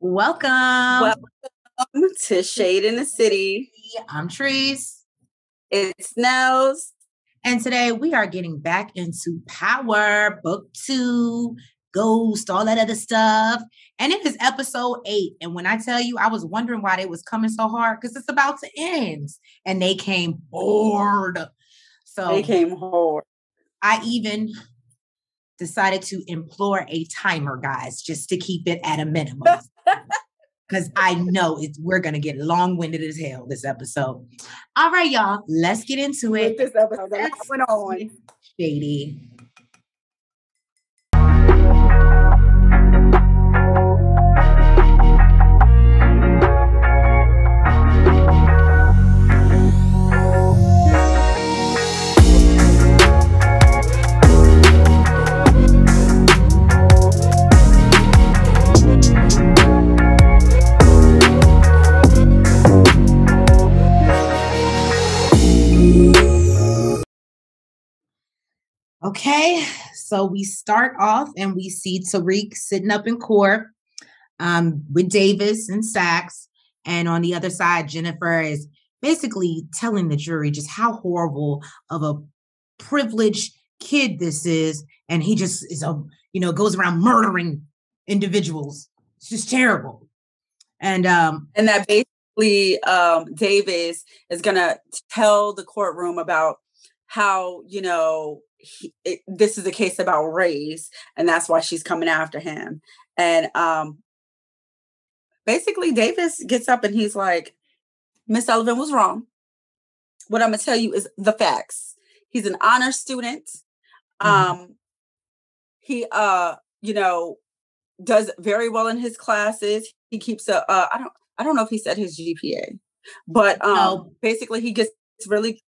Welcome. Welcome to Shade in the City. I'm Trees. It's Nels. And today we are getting back into Power, Book 2, Ghost, all that other stuff. And it is episode 8. And when I tell you, I was wondering why they was coming so hard because it's about to end. And they came hard. So they came hard. I even decided to implore a timer, guys, just to keep it at a minimum. Because I know we're going to get long-winded as hell this episode. All right, y'all, let's get into it. This episode went on. Shady. Okay, so we start off and we see Tariq sitting up in court with Davis and Saxe. And on the other side, Jennifer is basically telling the jury just how horrible of a privileged kid this is. And he just is, goes around murdering individuals. It's just terrible. And that basically Davis is going to tell the courtroom about how, this is a case about race, and that's why she's coming after him. And basically Davis gets up and he's like, Miss Sullivan was wrong. What I'm going to tell you is the facts. He's an honor student. He, does very well in his classes. He keeps I don't know if he said his GPA, but basically he gets really,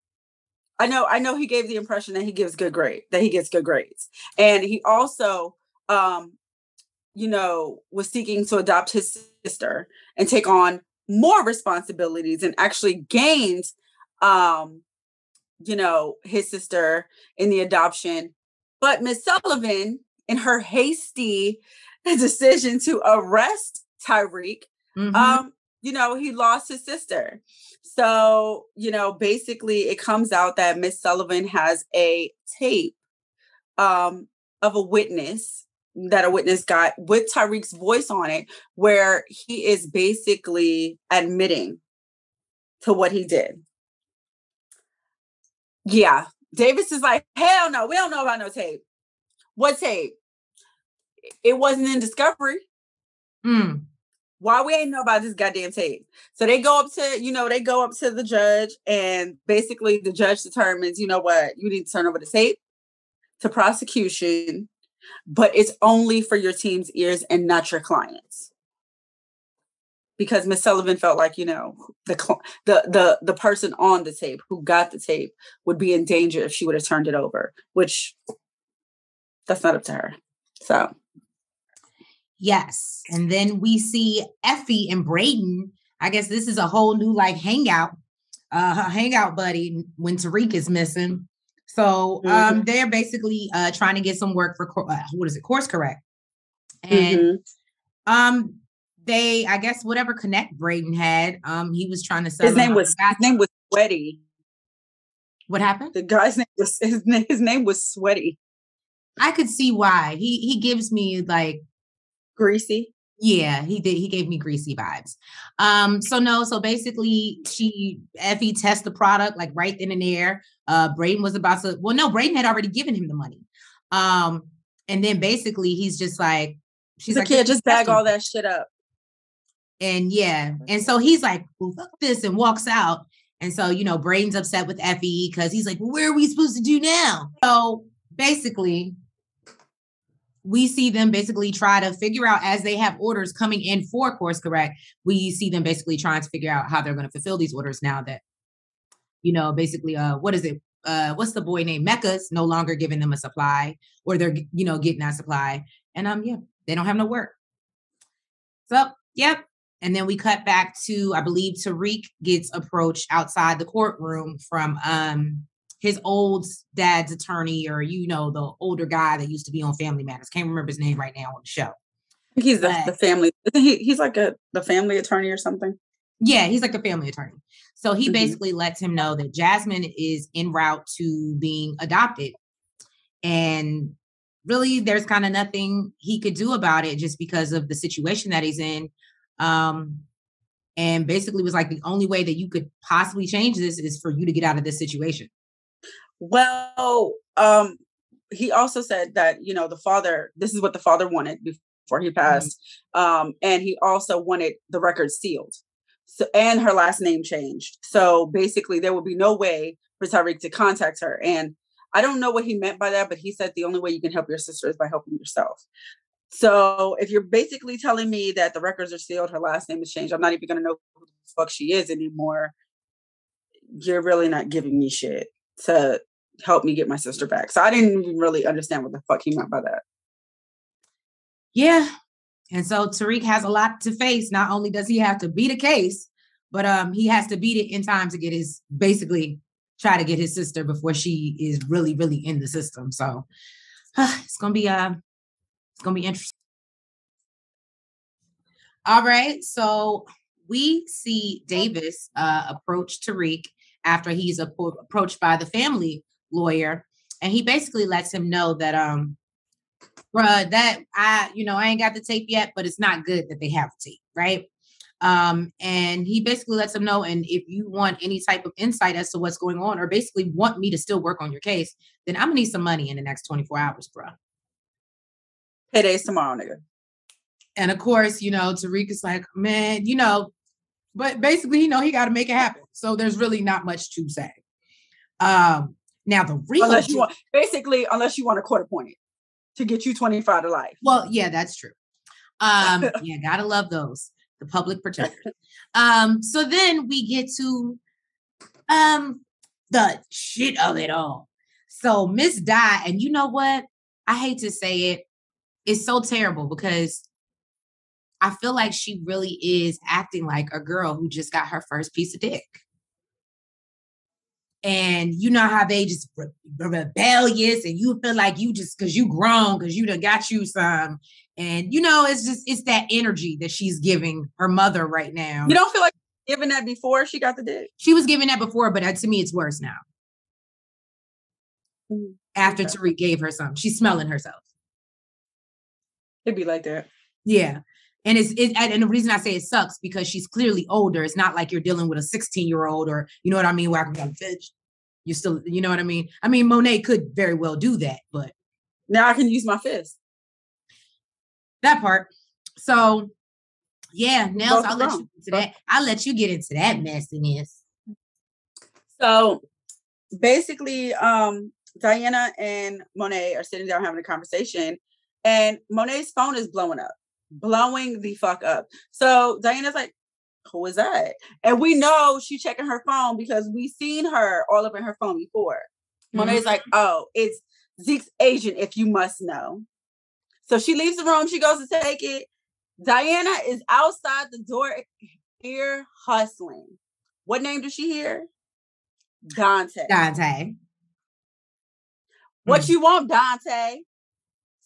I know he gave the impression that he gets good grades. And he also, was seeking to adopt his sister and take on more responsibilities and actually gained, his sister in the adoption. But Miss Sullivan, in her hasty decision to arrest Tariq, he lost his sister. So, basically it comes out that Miss Sullivan has a tape of a witness that a witness got with Tariq's voice on it, where he is basically admitting to what he did. Yeah. Davis is like, hell no, we don't know about no tape. What tape? It wasn't in discovery. Why we ain't know about this goddamn tape? So they go up to the judge, and basically the judge determines, you know what, you need to turn over the tape to prosecution, but it's only for your team's ears and not your clients. Because Miss Sullivan felt like, the person on the tape who got the tape would be in danger if she would have turned it over, which that's not up to her. So. Yes. And then we see Effie and Brayden. I guess this is a whole new hangout, her hangout buddy when Tariq is missing. So they're basically trying to get some work for Course Correct. And they, I guess, whatever connect Brayden had, he was trying to sell. His name was Sweaty. What happened? The guy's name was his name was Sweaty. I could see why. He gives me greasy. Yeah, he did. He gave me greasy vibes. So basically Effie tests the product right then and there. Brayden was about to, Brayden had already given him the money. And then basically he's just she's like, kid, just bag all that shit up. And yeah. And so he's like, well, fuck this, and walks out. And so, Brayden's upset with Effie because he's like, well, where are we supposed to do now? So basically, we see them basically try to figure out, as they have orders coming in for Course Correct, we see them basically trying to figure out how they're going to fulfill these orders now that, basically, what is it? What's the boy named? Mecca's no longer giving them a supply, or they're, getting that supply. And they don't have no work. So, yep. And then we cut back to, I believe Tariq gets approached outside the courtroom from his old dad's attorney, or, the older guy that used to be on Family Matters. Can't remember his name right now on the show. He's the family. He's like the family attorney or something. Yeah, he's like a family attorney. So he basically lets him know that Jasmine is en route to being adopted. And really, there's kind of nothing he could do about it just because of the situation that he's in. And basically was like, the only way that you could possibly change this is for you to get out of this situation. Well, he also said that, the father, this is what the father wanted before he passed. And he also wanted the record sealed. So, and her last name changed. So basically there would be no way for Tariq to contact her. And I don't know what he meant by that, but he said the only way you can help your sister is by helping yourself. So if you're basically telling me that the records are sealed, her last name is changed, I'm not even going to know who the fuck she is anymore. You're really not giving me shit to help me get my sister back. So I didn't even really understand what the fuck he meant by that. Yeah. And so Tariq has a lot to face. Not only does he have to beat a case, but he has to beat it in time to get try to get his sister before she is really, really in the system. So it's gonna be interesting. All right. So we see Davis approach Tariq after he's approached by the family lawyer, and he basically lets him know that bruh, that I ain't got the tape yet, but it's not good that they have the tape, right? And he basically lets him know, and if you want any type of insight as to what's going on, or basically want me to still work on your case, then I'm gonna need some money in the next 24 hours, bro. Payday's tomorrow, nigga. And of course, Tariq is like, man, but basically, he got to make it happen. So there's really not much to say. Now the real unless you want a court appointed to get you 25 to life. Well, yeah, that's true. Yeah, gotta love those. The public protector. So then we get to the shit of it all. So Miss Di, and you know what? I hate to say it. It's so terrible because I feel like she really is acting like a girl who just got her first piece of dick. And you know how they just rebellious, and you feel like you just, because you grown, because you done got you some. And it's that energy that she's giving her mother right now. You don't feel like giving that before she got the dick? She was giving that before, but to me it's worse now. After Tariq gave her some, she's smelling herself. It'd be like that. Yeah. And and the reason I say it sucks because she's clearly older. It's not like you're dealing with a 16-year-old, or you know what I mean, where I can go, bitch. You still, you know what I mean? I mean, Monet could very well do that, but now I can use my fist. That part. So yeah, Nels, I'll let you into that. I'll let you get into that messiness. So basically, Diana and Monet are sitting down having a conversation, and Monet's phone is blowing the fuck up. So Diana's like, who is that? And we know she's checking her phone because we've seen her all up in her phone before. Monet's like, oh, it's Zeke's agent, if you must know. So she leaves the room. She goes to take it. Diana is outside the door, ear hustling. What name does she hear? Dante. What you want, Dante?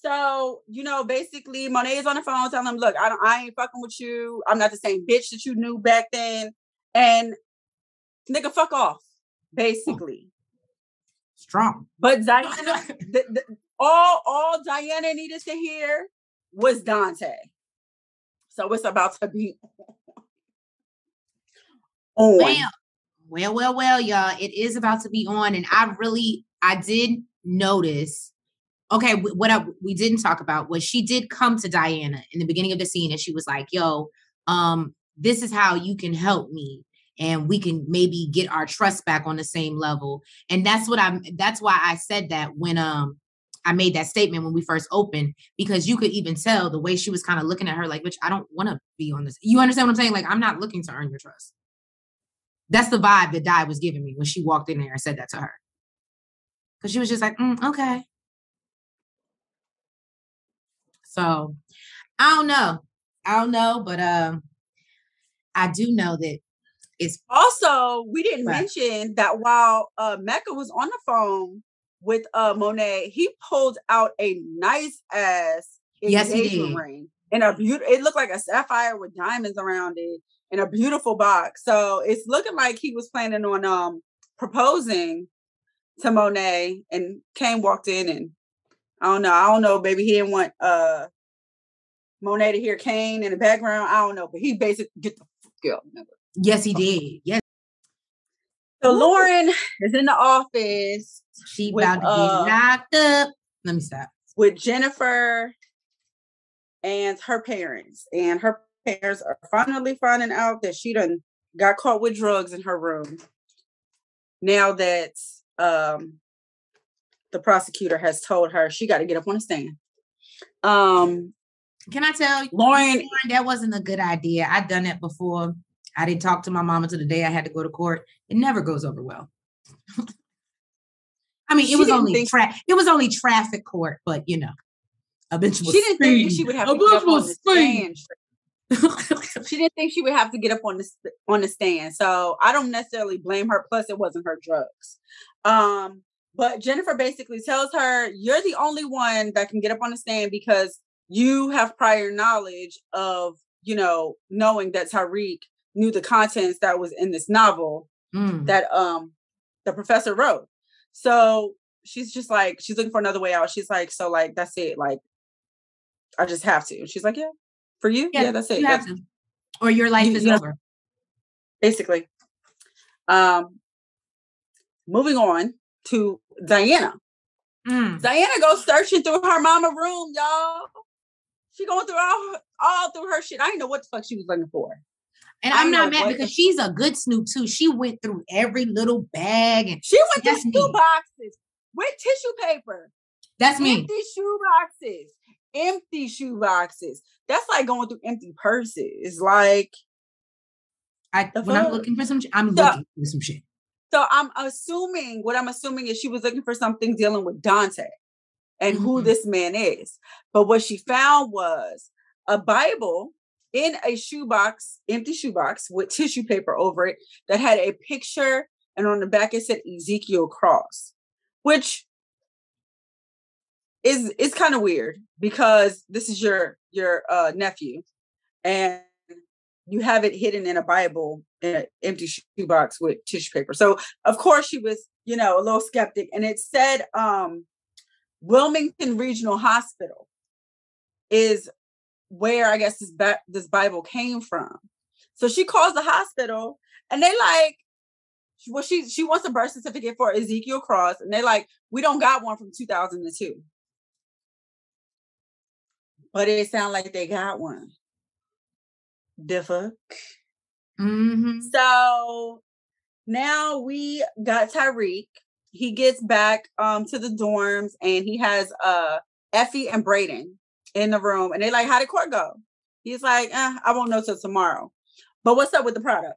So, basically Monet is on the phone telling him, look, I ain't fucking with you. I'm not the same bitch that you knew back then. And nigga, fuck off, basically. Strong. But Diana, all Diana needed to hear was Dante. So it's about to be on. Well, y'all. It is about to be on. And I did notice. Okay, what we didn't talk about was she did come to Diana in the beginning of the scene, and she was like, yo, this is how you can help me, and we can maybe get our trust back on the same level. And that's why I said that when I made that statement when we first opened, because you could even tell the way she was kind of looking at her like, bitch, I don't want to be on this. You understand what I'm saying? Like, I'm not looking to earn your trust. That's the vibe that Di was giving me when she walked in there and said that to her. Because she was just like, okay. So I don't know, but I do know that it's also, we didn't mention that while Mecca was on the phone with Monet, he pulled out a nice ass engagement ring. in a beautiful, it looked like a sapphire with diamonds around it in a beautiful box. So it's looking like he was planning on proposing to Monet, and Kane walked in, and I don't know, baby. He didn't want Monet to hear Kane in the background. I don't know, but he basically get the fuck out. Yes, he did. Yes. So Lauren is in the office. She about to get locked up. Let me stop. With Jennifer and her parents. And her parents are finally finding out that she done got caught with drugs in her room. Now that the prosecutor has told her she got to get up on the stand. Can I tell you, Lauren, that wasn't a good idea. I've done that before. I didn't talk to my mom until the day I had to go to court. It never goes over well. I mean, it was only traffic court, but you know, a bitch was. She didn't think she would have to get up on the stand. She didn't think she would have to get up on the stand. So I don't necessarily blame her. Plus, it wasn't her drugs. But Jennifer basically tells her, "You're the only one that can get up on the stand because you have prior knowledge of, you know, knowing that Tariq knew the contents that was in this novel that the professor wrote." So she's just like, she's looking for another way out. She's like, so like, that's it. Like, I just have to. She's like, yeah, for you. Yeah, that's it. You have to. Or your life is over. Basically. Moving on to Diana. Diana goes searching through her mama room, y'all. She going through all through her shit. I didn't know what the fuck she was looking for. And I'm not mad because she's a good snoop too. She went through every little bag and she went through shoe boxes with tissue paper. That's me. Empty shoe boxes. That's like going through empty purses. Like I'm looking for some shit. I'm looking for some shit. So what I'm assuming is she was looking for something dealing with Dante and who this man is. But what she found was a Bible in a shoebox, empty shoebox with tissue paper over it that had a picture, and on the back it said Ezekiel Cross, which is kind of weird because this is your nephew and you have it hidden in a Bible in an empty shoebox with tissue paper. So of course she was, you know, a little skeptic, and it said Wilmington Regional Hospital is where I guess this Bible came from. So she calls the hospital and they like, well, she wants a birth certificate for Ezekiel Cross, and they're like, we don't got one from 2002. But it sounds like they got one. The fuck? So now we got Tariq. He gets back to the dorms, and he has Effie and Brayden in the room, and they're like, how did court go? He's like, I won't know till tomorrow. But what's up with the product?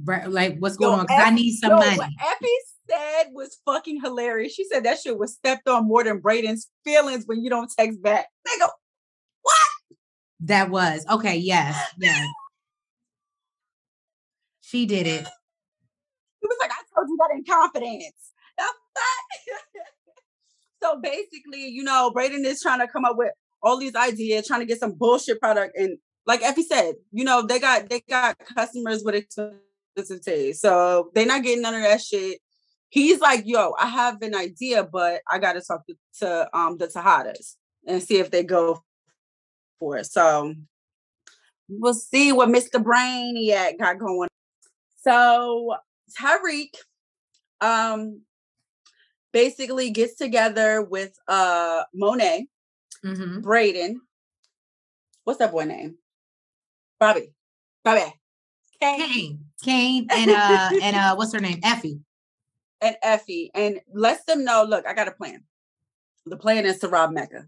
Like, what's going on? Because I need some money. What Effie said was fucking hilarious. She said that shit was stepped on more than Brayden's feelings when you don't text back. They go, what? That was. Okay, yes. She did it. He was like, I told you that in confidence. So basically, you know, Brayden is trying to come up with all these ideas, trying to get some bullshit product. And like Effie said, you know, they got customers with expensive taste. So they're not getting none of that shit. He's like, yo, I have an idea, but I got to talk to the Tejadas and see if they go for it. So we'll see what Mr. Brainiac got going. So Tariq basically gets together with Monet, Brayden. What's that boy name? Bobby. Kane. And what's her name? Effie. And Effie. And lets them know, look, I got a plan. The plan is to rob Mecca.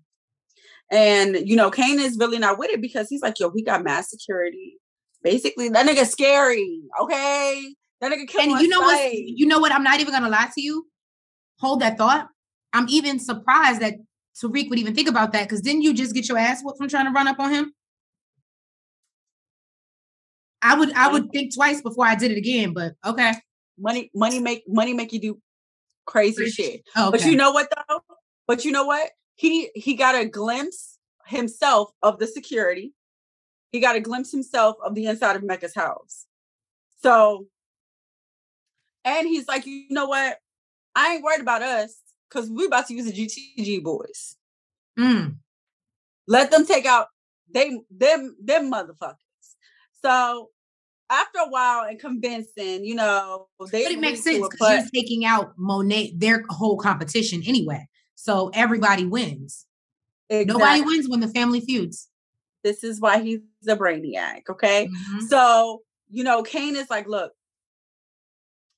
And, you know, Kane is really not with it because he's like, yo, we got mass security. Basically, that nigga's scary. Okay? That nigga killed. And you know what? I'm not even going to lie to you. Hold that thought. I'm even surprised that Tariq would even think about that, because didn't you just get your ass whooped from trying to run up on him? I would think twice before I did it again, but okay. Money make you do crazy shit. Okay. But you know what though? But you know what? He got a glimpse. himself of the security. He got a glimpse himself of the inside of Mecca's house. So, and he's like, you know what? I ain't worried about us because we're about to use the GTG boys. Let them take out them motherfuckers. So after a while and convincing, you know, but it makes sense because you're taking out Monet, their whole competition anyway. So everybody wins. Exactly. Nobody wins when the family feuds. This is why he's a brainiac. Okay. So, you know, Kane is like, look,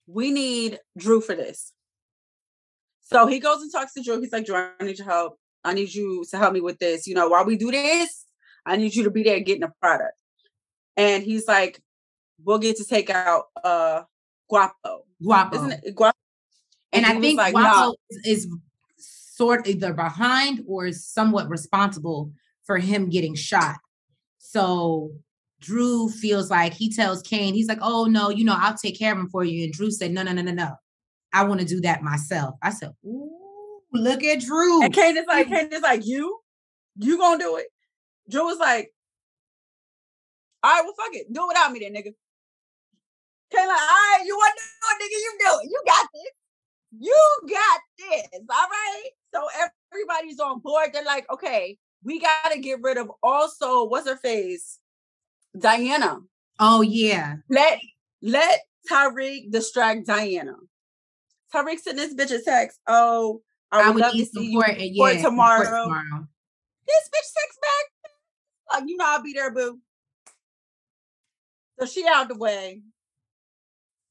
we need Drew for this. So he goes and talks to Drew. He's like, Drew, I need your help. I need you to help me with this. You know, while we do this, I need you to be there getting a product. And he's like, we'll get to take out Guapo. Isn't it Guapo? And I think like, Guapo is sort of either behind or is somewhat responsible for him getting shot. So Drew feels like he tells Kane, he's like, oh no, you know, I'll take care of him for you. And Drew said, no. I want to do that myself. I said, ooh, look at Drew. And Kane is like, you gonna do it? Drew was like, all right, well, fuck it. Do it without me then, nigga. Kane like, all right, you want to do it, nigga? You do it. You got this. You got this. All right. So everybody's on board. They're like, okay, we got to get rid of also, what's her face? Diana. Oh, yeah. Let Tariq distract Diana. Tariq sent this bitch a text. Oh, I would love to see you for tomorrow. This bitch texts back. Like, you know, I'll be there, boo. So she out the way.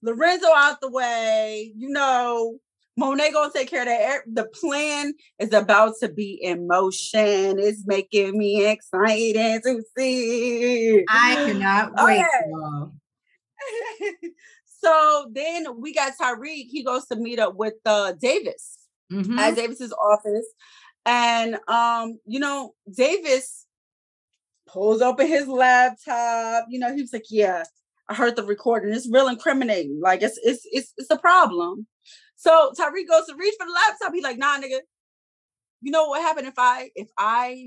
Lorenzo out the way. You know, Monet gonna take care of that. The plan is about to be in motion. It's making me excited to see. I cannot wait. So then we got Tariq. He goes to meet up with Davis at Davis's office. And, you know, Davis pulls open his laptop. You know, he was like, yeah, I heard the recording. It's real incriminating. Like, it's a problem. So Tariq goes to reach for the laptop. He's like, nah, nigga. You know what happened if I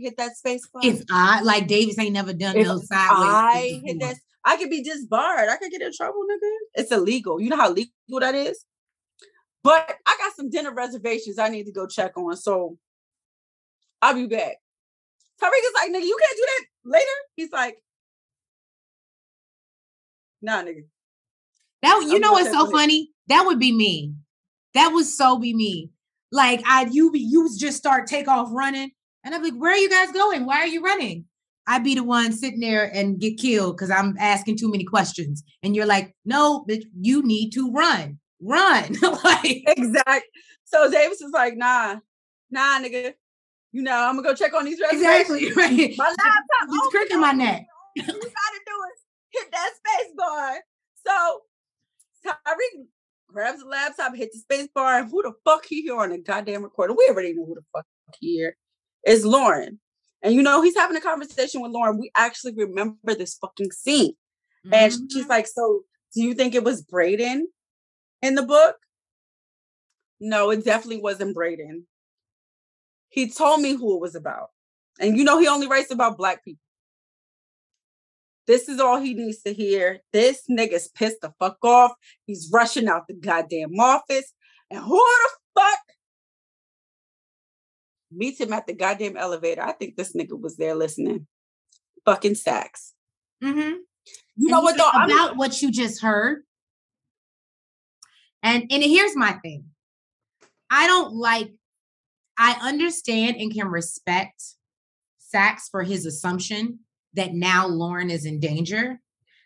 hit that space bar? If I, like Davis ain't never done those sideways. I hit that, I could be disbarred. I could get in trouble, nigga. It's illegal. You know how legal that is? But I got some dinner reservations I need to go check on. So I'll be back. Tariq is like, nigga, you can't do that later? He's like, nah, nigga. That, you know what's so funny? That would be me. That would so be me. Like, you just take off running. And I'm like, where are you guys going? Why are you running? I'd be the one sitting there and get killed because I'm asking too many questions. And you're like, no, but you need to run. Like, exactly. So Davis is like, nah, nigga. You know, I'm gonna go check on these reservations. Exactly, right. My laptop. Just cricking my neck. All you gotta do is hit that space bar. So Tariq grabs the laptop, hit the space bar, and who the fuck he hear on the goddamn recording? We already know who the fuck he hear. It's Lauren. And you know, he's having a conversation with Lauren. We actually remember this fucking scene. And she's like, so do you think it was Braden in the book? No, it definitely wasn't Braden. He told me who it was about. And you know, he only writes about Black people. This is all he needs to hear. This nigga's pissed the fuck off. He's rushing out the goddamn office. And who the fuck meets him at the goddamn elevator? I think this nigga was there listening. Fucking Saxe. You know what though? About what you just heard. And here's my thing. I understand and can respect Saxe for his assumption that now Lauren is in danger.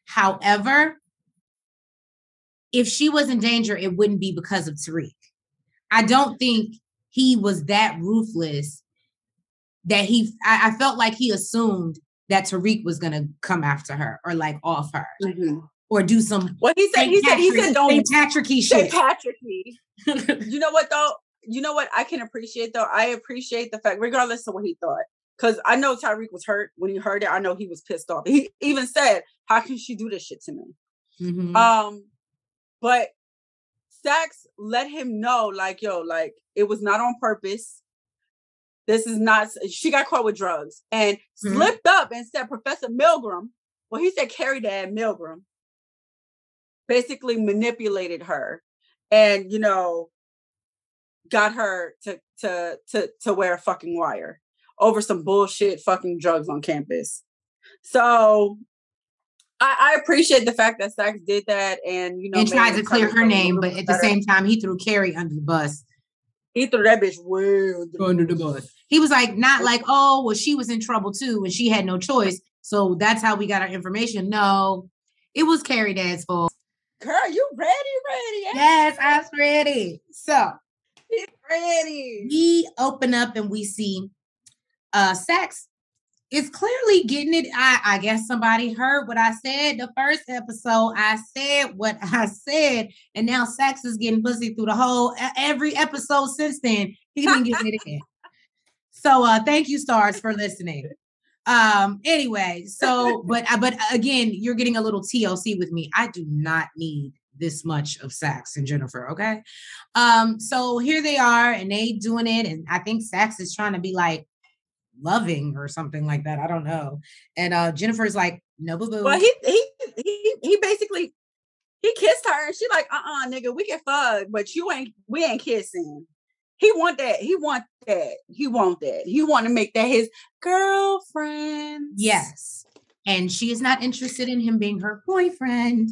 However, if she was in danger, it wouldn't be because of Tariq. I don't think he was that ruthless that I felt like he assumed that Tariq was going to come after her or like off her or do some. What he said, don't Patrick-y shit. Patrick-y. You know what though? You know what I can appreciate though? I appreciate the fact, regardless of what he thought, because I know Tariq was hurt when he heard it. I know he was pissed off. He even said, how can she do this shit to me? But Saxe let him know, like, yo, like, it was not on purpose. this is not, she got caught with drugs and slipped up and said Professor Milgram, well, he said Carrie Dad Milgram, basically manipulated her and, you know, got her to wear a fucking wire over some bullshit fucking drugs on campus. So I appreciate the fact that Saxe did that and, you know, and tried to clear her name, but at the same time, he threw Carrie under the bus. He threw that bitch way under the bus. He was like, not like, oh, well, she was in trouble too, and she had no choice. So that's how we got our information. No, it was Carrie Dad's fault. Girl, you ready? Yes, I was ready. So, ready. We open up and we see Saxe is clearly getting it. I guess somebody heard what I said the first episode. I said what I said, and now Saxe is getting pussy through the whole every episode since then. He's been getting it again. So thank you, stars, for listening. Anyway, so but again, you're getting a little TLC with me. I do not need this much of Saxe and Jennifer. Okay. So here they are, and they doing it, and I think Saxe is trying to be like loving or something like that. I don't know. And Jennifer's like, no, boo-boo. Well, he basically he kissed her and she like, nigga, we can fuck, but we ain't kissing. He want that. He want to make that his girlfriend. Yes. And she is not interested in him being her boyfriend.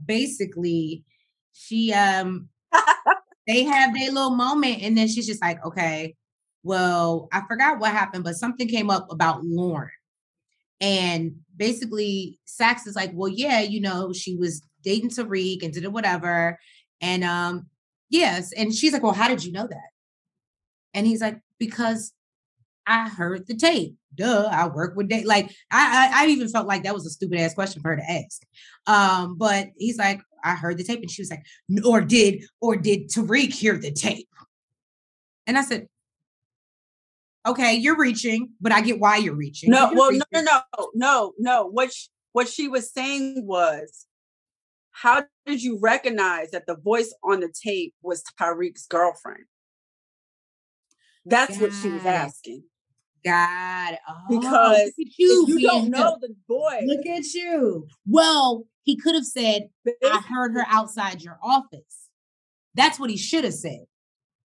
Basically, she they have their little moment, and then she's just like, okay, well, I forgot what happened, but something came up about Lauren. And basically, Saxe is like, well, yeah, you know, she was dating Tariq and did it whatever. And yes. And she's like, well, how did you know that? And he's like, because I heard the tape. Duh, I work with Dave. Like, I even felt like that was a stupid ass question for her to ask. But he's like, I heard the tape. And she was like, or did Tariq hear the tape? And I said, okay, you're reaching, but I get why you're reaching. No. What she was saying was, how did you recognize that the voice on the tape was Tariq's girlfriend? That's what she was asking. God, because you don't know the voice. Look at you. Well, he could have said, I heard her outside your office. That's what he should have said.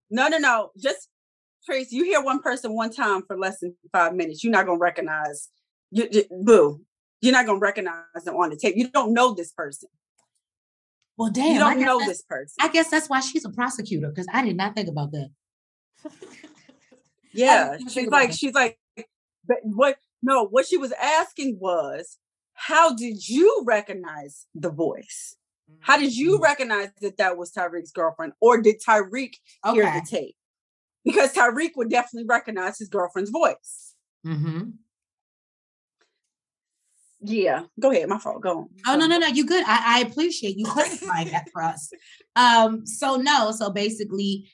No. Just, Trace, you hear one person one time for less than 5 minutes, you're not going to recognize, boo. You're not going to recognize them on the tape. You don't know this person. Well, damn. You don't know this person. I guess that's why she's a prosecutor, because I did not think about that. Yeah. She's like, but what she was asking was, how did you recognize the voice? How did you recognize that was Tariq's girlfriend? Or did Tariq hear the tape? Because Tariq would definitely recognize his girlfriend's voice. Mm-hmm. Yeah. Go ahead. My fault. Go on. Oh, no. You good. I appreciate you clarifying that for us. So basically,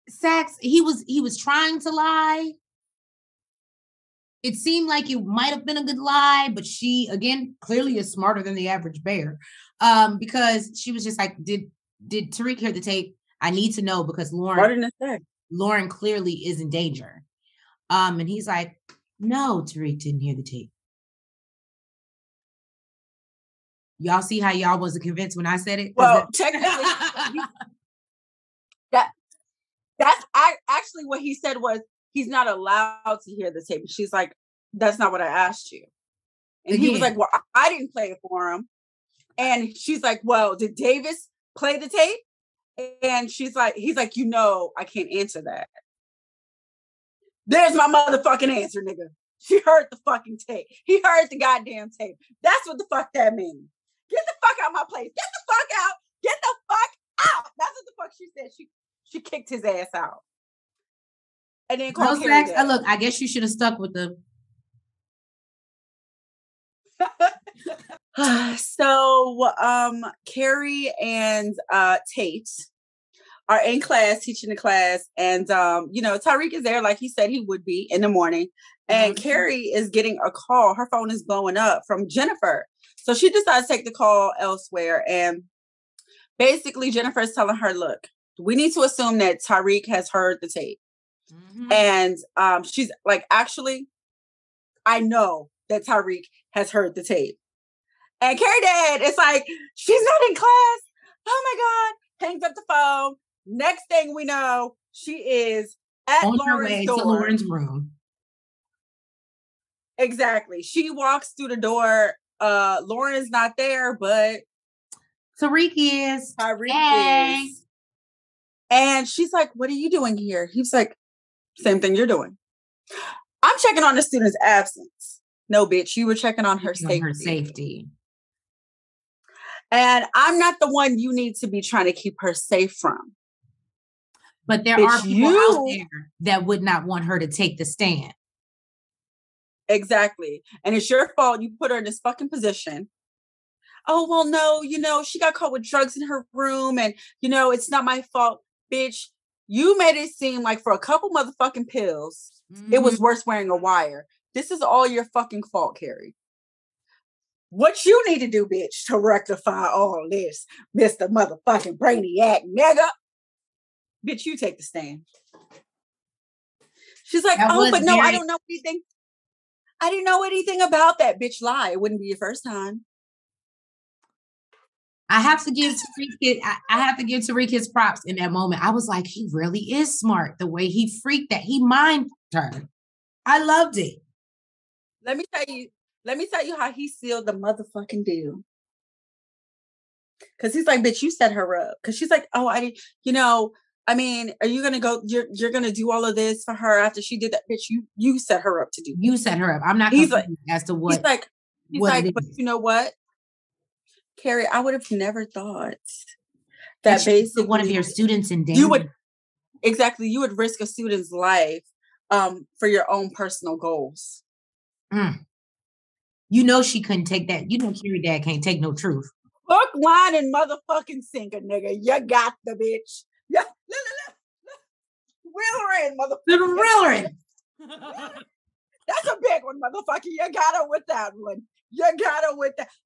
Saxe, he was trying to lie. It seemed like it might have been a good lie, but she, again, clearly is smarter than the average bear. Because she was just like, did Tariq hear the tape? I need to know, because Lauren clearly is in danger. And he's like, no, Tariq didn't hear the tape. Y'all see how y'all wasn't convinced when I said it? Well, technically, that's actually what he said was, he's not allowed to hear the tape. She's like, that's not what I asked you. And he was like, well, I didn't play it for him. And she's like, well, did Davis play the tape? And he's like, I can't answer that. There's my motherfucking answer, nigga. She heard the fucking tape. He heard the goddamn tape. That's what the fuck that means. Get the fuck out of my place. Get the fuck out. Get the fuck out. That's what the fuck she said. She kicked his ass out. And then called Carrie. Look, I guess you should have stuck with the. So Carrie and Tate are in class, teaching the class, and Tariq is there like he said he would be in the morning. And Carrie is getting a call. Her phone is blowing up from Jennifer. So she decides to take the call elsewhere. And basically Jennifer is telling her, look, we need to assume that Tariq has heard the tape. Mm-hmm. And she's like, actually, I know that Tariq has heard the tape. And Carrie Dad is like, she's not in class. Oh my God. Hangs up the phone. Next thing we know, she is at on Lauren's her way door. to Lauren's room. Exactly. She walks through the door. Lauren is not there, but Tariq is. Tariq is. And she's like, what are you doing here? He's like, same thing you're doing. I'm checking on the student's absence. No, bitch, you were checking on her safety. And I'm not the one you need to be trying to keep her safe from. But there are people out there that would not want her to take the stand. Exactly. And it's your fault you put her in this fucking position. Oh, well, no, she got caught with drugs in her room and, it's not my fault. Bitch, you made it seem like for a couple motherfucking pills, it was worse wearing a wire. This is all your fucking fault, Carrie. What you need to do, bitch, to rectify all this, Mr. Motherfucking Brainiac nigga. Bitch, you take the stand. She's like, but no, I don't know anything. I didn't know anything about that. Bitch, lie. It wouldn't be your first time. I have to give Tariq his props in that moment. I was like, he really is smart. The way he freaked that. He mind her. I loved it. Let me tell you how he sealed the motherfucking deal. Because he's like, bitch, you set her up. Because she's like, oh, are you going to go, you're going to do all of this for her after she did that? Bitch, you set her up to do. You set her up. I'm not confused as to what. He's like, but you know what? Carrie, I would have never thought that basically one of your students in danger. You would risk a student's life for your own personal goals. She couldn't take that. Carrie Dad can't take no truth. Hook, line, and motherfucking sinker, nigga. You got the bitch. Yeah. Reel her in, motherfucker. Reel her in. That's a big one, motherfucker. You got her with that one.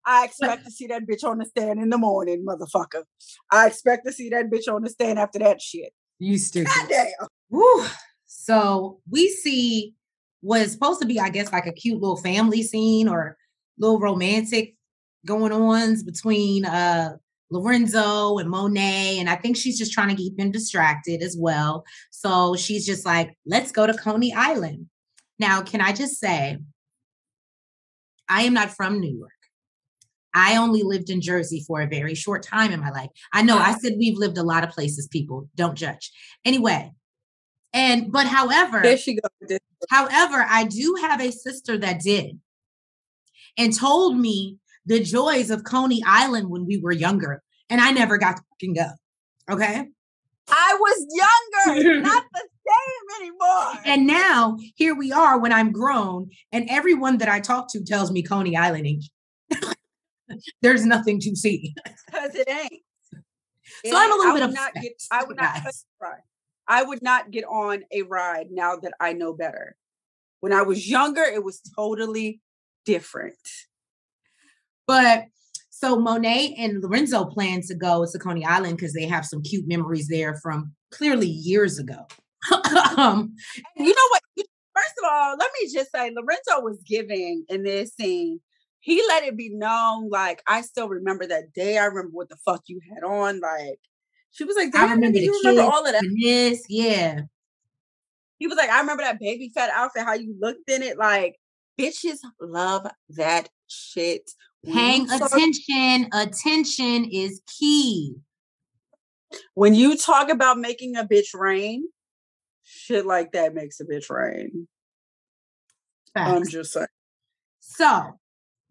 I expect to see that bitch on the stand in the morning, motherfucker. I expect to see that bitch on the stand after that shit. You stupid. Goddamn. Woo. So we see what is supposed to be, I guess, like a cute little family scene or little romantic going on between Lorenzo and Monet. And I think she's just trying to keep him distracted as well. So she's just like, let's go to Coney Island. Now, can I just say, I am not from New York. I only lived in Jersey for a very short time in my life. I know I said we've lived a lot of places, people. Don't judge. Anyway. However, there she goes. However, I do have a sister that did and told me the joys of Coney Island when we were younger. And I never got to fucking go. Okay. I was younger, not the same anymore. And now here we are when I'm grown and everyone that I talk to tells me Coney Island ain't. There's nothing to see. Because it ain't. So I'm a little bit upset. I would not get on a ride now that I know better. When I was younger, it was totally different. But so Monet and Lorenzo plan to go to Coney Island because they have some cute memories there from clearly years ago. You know what? First of all, let me just say, Lorenzo was giving in this scene. He let it be known, like, I still remember that day. I remember what the fuck you had on. Like, she was like, I remember you remember all of that. Yeah. He was like, I remember that baby fat outfit, how you looked in it. Like, bitches love that shit. Paying attention. Attention is key. When you talk about making a bitch rain, shit like that makes a bitch rain. Facts. I'm just saying. So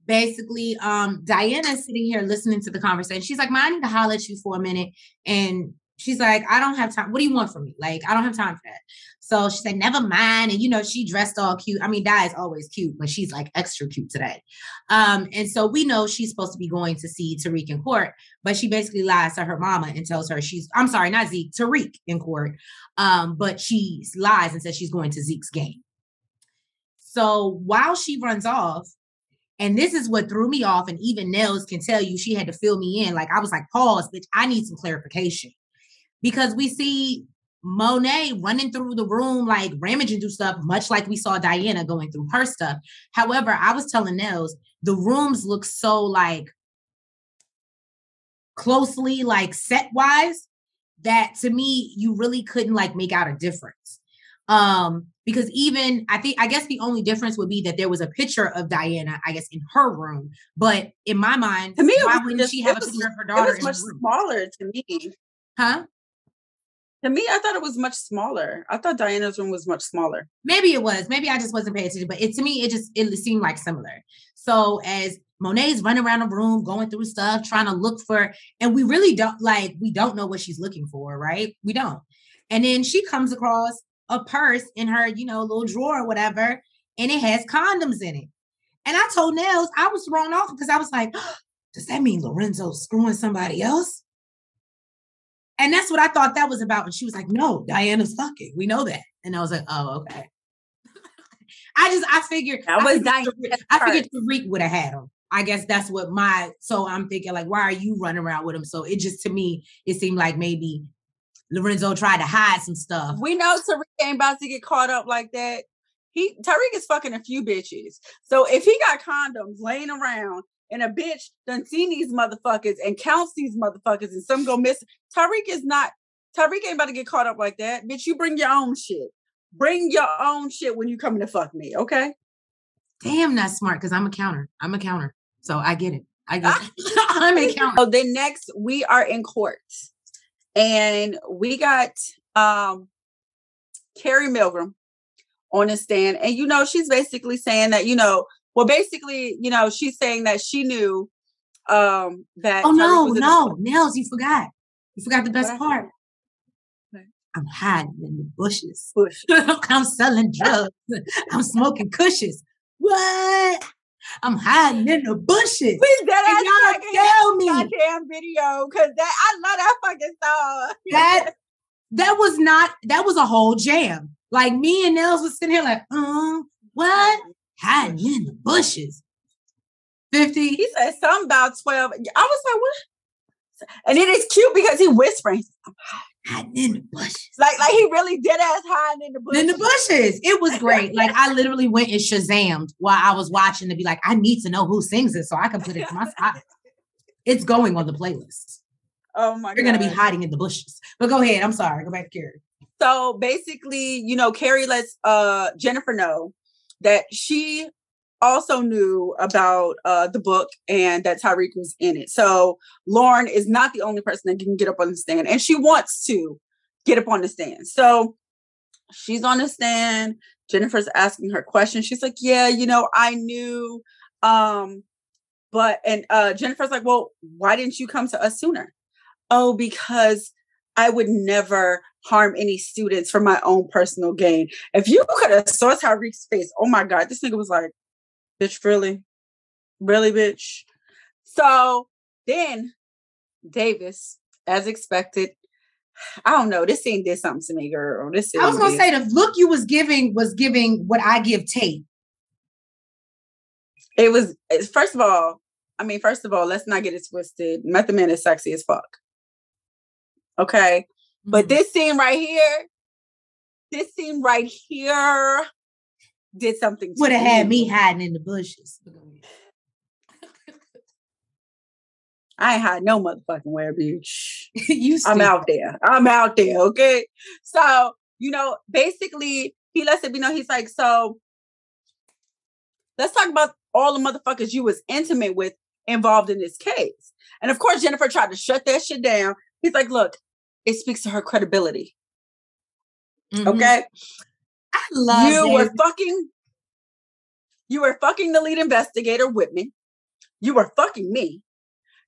basically, Diana's sitting here listening to the conversation. She's like, I need to holler at you for a minute. And she's like, I don't have time. What do you want from me? Like, I don't have time for that. So she said, never mind. And, she dressed all cute. I mean, Di is always cute, but she's like extra cute today. And so we know she's supposed to be going to see Tariq in court, but she basically lies to her mama and tells her I'm sorry, not Zeke, Tariq in court. But she lies and says she's going to Zeke's game. So while she runs off, and this is what threw me off, and even Nels can tell you she had to fill me in. Like, I was like, pause, bitch, I need some clarification. Because we see Monet running through the room, like rummaging through stuff, much like we saw Diana going through her stuff. However, I was telling Nels, the rooms look so like closely, like set wise, that to me, you really couldn't like make out a difference. Because even I guess the only difference would be that there was a picture of Diana, I guess, in her room. But in my mind, to me, why wouldn't she have a picture of her daughter? It was much smaller to me. Huh? To me, I thought it was much smaller. I thought Diana's room was much smaller. Maybe it was. Maybe I just wasn't paying attention. But to me, it seemed like similar. So as Monet's running around the room, going through stuff, trying to look for, and we really don't know what she's looking for, right? We don't. And then she comes across a purse in her, little drawer or whatever, and it has condoms in it. And I told Nels, I was thrown off because I was like, oh, does that mean Lorenzo's screwing somebody else? And that's what I thought that was about. And she was like, no, Diana's fucking. We know that. And I was like, oh, okay. I figured Tariq would have had him. I guess that's what so I'm thinking like, why are you running around with him? So it just, to me, it seemed like maybe Lorenzo tried to hide some stuff. We know Tariq ain't about to get caught up like that. Tariq is fucking a few bitches. So if he got condoms laying around and a bitch done seen these motherfuckers and counts these motherfuckers and some go missing, Tariq ain't about to get caught up like that. Bitch, you bring your own shit. Bring your own shit when you coming to fuck me, okay? Damn, that's smart, because I'm a counter. So I get it. I'm a counter. So then next, we are in court. And we got Carrie Milgram on the stand. And, she's basically saying that, she's saying that she knew that. Oh, no, Nels, you forgot. You forgot the best part. I'm hiding in the bushes. I'm selling drugs. I'm smoking cushions. What? I'm hiding in the bushes. Please, y'all tell me. Goddamn video, because I love that fucking song. That was a whole jam. Like me and Nels was sitting here like, what? Hiding in the bushes. 50. He said something about 12. I was like, what? And it is cute because he whispering. I'm hiding in the bushes. Like he really did ass hiding in the bushes. In the bushes. It was great. Like I literally went and Shazammed while I was watching to be like, I need to know who sings it so I can put it to my spot. It's going on the playlist. Oh my God. You're going to be hiding in the bushes. But go ahead. I'm sorry. Go back to Carrie. So basically, Carrie lets Jennifer know that she also knew about the book and that Tariq was in it. So Lauren is not the only person that can get up on the stand, and she wants to get up on the stand. So she's on the stand. Jennifer's asking her questions. She's like, yeah, I knew. But Jennifer's like, well, why didn't you come to us sooner? Oh, because I would never harm any students for my own personal gain. If you could have saw Tariq's face, oh my God, this nigga was like, bitch, really? Really, bitch? So then Davis, as expected, I don't know, this scene did something to me, girl. I was going to say, the look you was giving what I give Tate. It was, first of all, let's not get it twisted. Method Man is sexy as fuck. Okay? Mm-hmm. But this scene right here did something to would have had me hiding in the bushes. I ain't hiding no motherfucking where, bitch. I'm out there, okay? So, basically, he lets it be known, he's like, so let's talk about all the motherfuckers you was intimate with involved in this case. And of course, Jennifer tried to shut that shit down. He's like, look, it speaks to her credibility. Mm-hmm. Okay? I love you were fucking the lead investigator, Whitman. You were fucking me.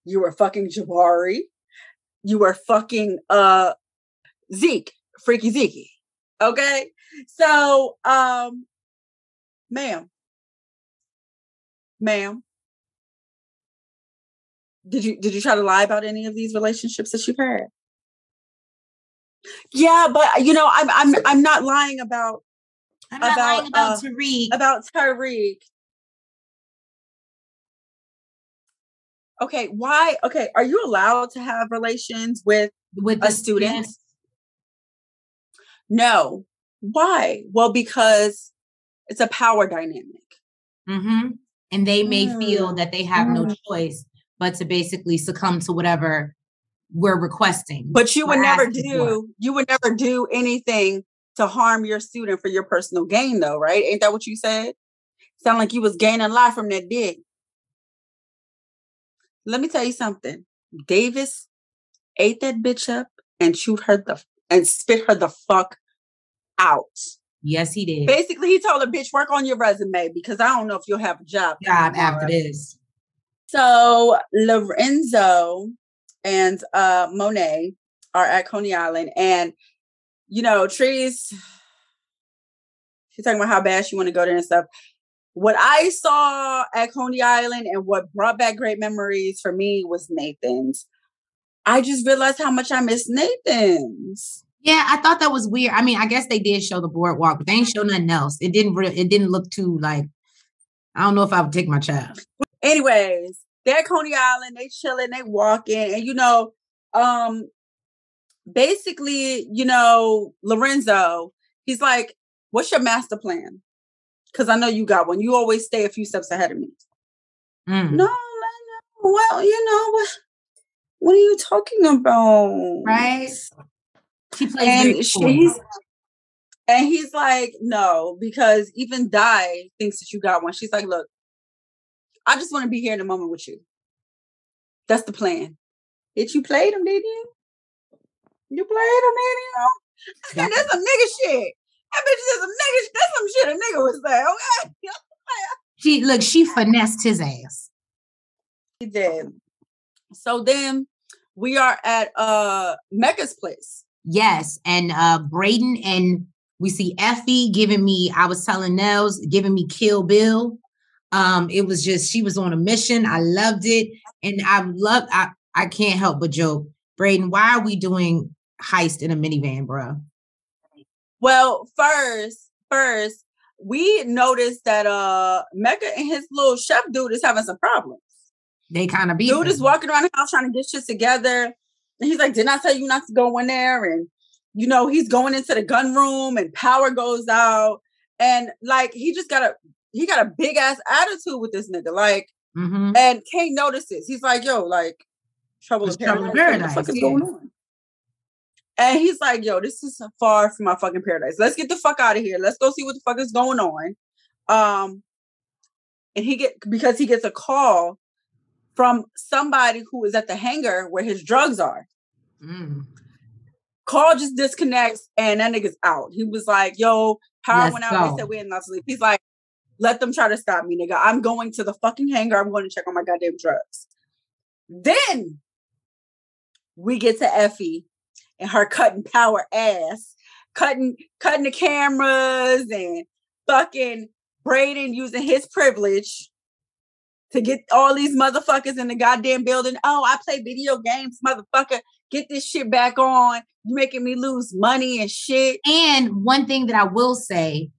You were fucking Jabari. You were fucking Zeke, Freaky Zeke. Okay? So, ma'am. Did you try to lie about any of these relationships that you've had? Yeah, but I'm not lying about Tariq. About Tariq. Okay, why? Okay, are you allowed to have relations with a student? No. Why? Well, because it's a power dynamic. Mm-hmm. And they may feel that they have no choice but to basically succumb to whatever we're requesting. But you would never do anything to harm your student for your personal gain, though, right? Ain't that what you said? Sound like you was gaining a lot from that dick. Let me tell you something. Davis ate that bitch up and spit her the fuck out. Yes, he did. Basically, he told her, bitch, work on your resume because I don't know if you'll have a job after this. So Lorenzo and Monet are at Coney Island, and Trees, she's talking about how bad she want to go there and stuff. What I saw at Coney Island and what brought back great memories for me was Nathan's. I just realized how much I miss Nathan's. Yeah, I thought that was weird. I mean, I guess they did show the boardwalk, but they ain't show nothing else. It didn't look too like, I don't know if I would take my child. Anyways, they're at Coney Island, they chilling, they walking, and basically, Lorenzo, he's like, what's your master plan? Because I know you got one. You always stay a few steps ahead of me. No. Well, what are you talking about? Right? She plays and he's like, no, because even Di thinks that you got one. She's like, look, I just want to be here in the moment with you. That's the plan. Did you play them, did you? You played them, did you? And that's some nigga shit. That bitch is some nigga. That's some shit a nigga would say, okay? She finessed his ass. He did. So then we are at Mecca's place. Yes, and Brayden, and we see Effie giving me, I was telling Nels, giving me Kill Bill. It was just, she was on a mission. I loved it. And I can't help but joke, Brayden, why are we doing heist in a minivan, bro? Well, first, we noticed that Mecca and his little chef dude is having some problems. They kind of beat Dude is walking around the house trying to get shit together. And he's like, didn't I tell you not to go in there? And, he's going into the gun room and power goes out. And like, he got a big ass attitude with this nigga. Like, and Kane notices. He's like, yo, like, trouble in paradise. What the fuck is going on? And he's like, yo, this is far from my fucking paradise. Let's get the fuck out of here. Let's go see what the fuck is going on. And because he gets a call from somebody who is at the hangar where his drugs are. Call just disconnects and that nigga's out. He was like, yo, power went out. They said we ain't not sleep. He's like, let them try to stop me, nigga. I'm going to the fucking hangar. I'm going to check on my goddamn drugs. Then we get to Effie and her cutting power ass, cutting the cameras and fucking Brayden using his privilege to get all these motherfuckers in the goddamn building. Oh, I play video games, motherfucker. Get this shit back on. You making me lose money and shit. And one thing that I will say,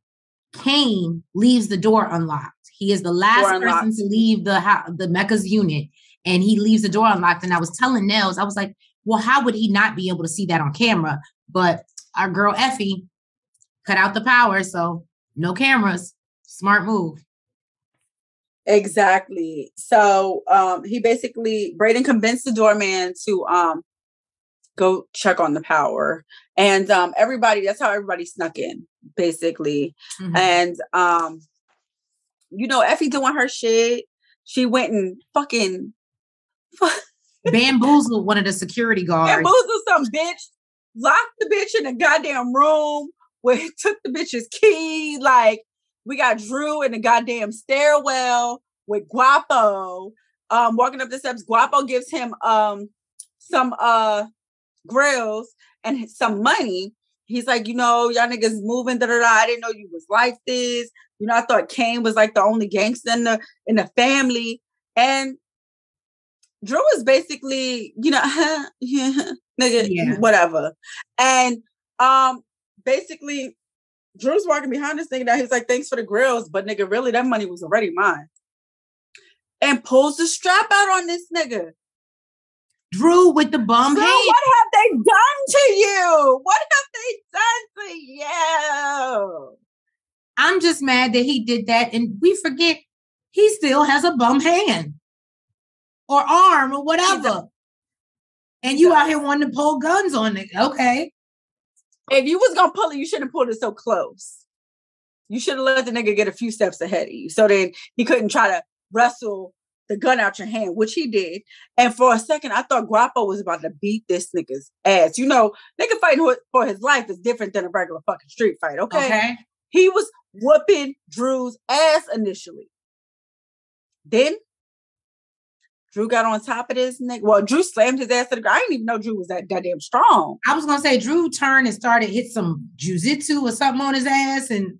Kane leaves the door unlocked. He is the last person to leave the Mecca's unit, and he leaves the door unlocked. And I was telling Nels, I was like, well, how would he not be able to see that on camera? But our girl Effie cut out the power, so no cameras. Smart move. Exactly. So Brayden convinced the doorman to go check on the power. And that's how everybody snuck in, basically. And Effie doing her shit. She went and fucking bamboozled one of the security guards. Bamboozled some bitch. Locked the bitch in a goddamn room where he took the bitch's key. Like, we got Drew in the goddamn stairwell with Guapo walking up the steps. Guapo gives him some grills and some money. He's like, y'all niggas moving, I didn't know you was like this. I thought Kane was like the only gangster in the family. And Drew is basically, nigga, whatever. And basically Drew's walking behind this thing that he's like, thanks for the grills, but nigga, really that money was already mine. And pulls the strap out on this nigga. Drew with the bum Drew, hand. what have they done to you? What have they done to you? I'm just mad that he did that, and we forget he still has a bum hand or arm or whatever. And you out here wanting to pull guns on it. Okay. If you was gonna pull it, you shouldn't have pulled it so close. You should have let the nigga get a few steps ahead of you, so then he couldn't try to wrestle the gun out your hand, which he did. And for a second, I thought Guapo was about to beat this nigga's ass. You know, nigga fighting for his life is different than a regular fucking street fight, okay? He was whooping Drew's ass initially. Then, Drew got on top of this nigga. Well, Drew slammed his ass to the ground. I didn't even know Drew was that goddamn strong. I was going to say, Drew turned and started hit some jujitsu or something on his ass. And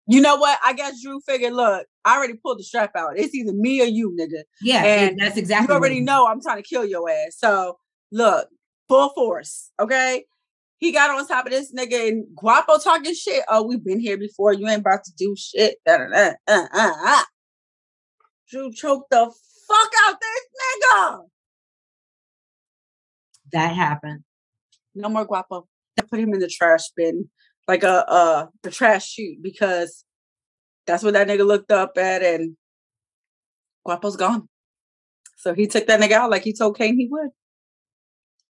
you know what? I guess Drew figured, look, I already pulled the strap out. It's either me or you, nigga. Yeah, and that's exactly. You already know I'm trying to kill your ass. So look, full force, okay? He got on top of this nigga and Guapo talking shit. Oh, we've been here before. You ain't about to do shit. Drew choked the fuck out this nigga. That happened. No more Guapo. They put him in the trash bin, like the trash chute, because that's what that nigga looked up at, and Guapo's gone. So he took that nigga out like he told Kane he would.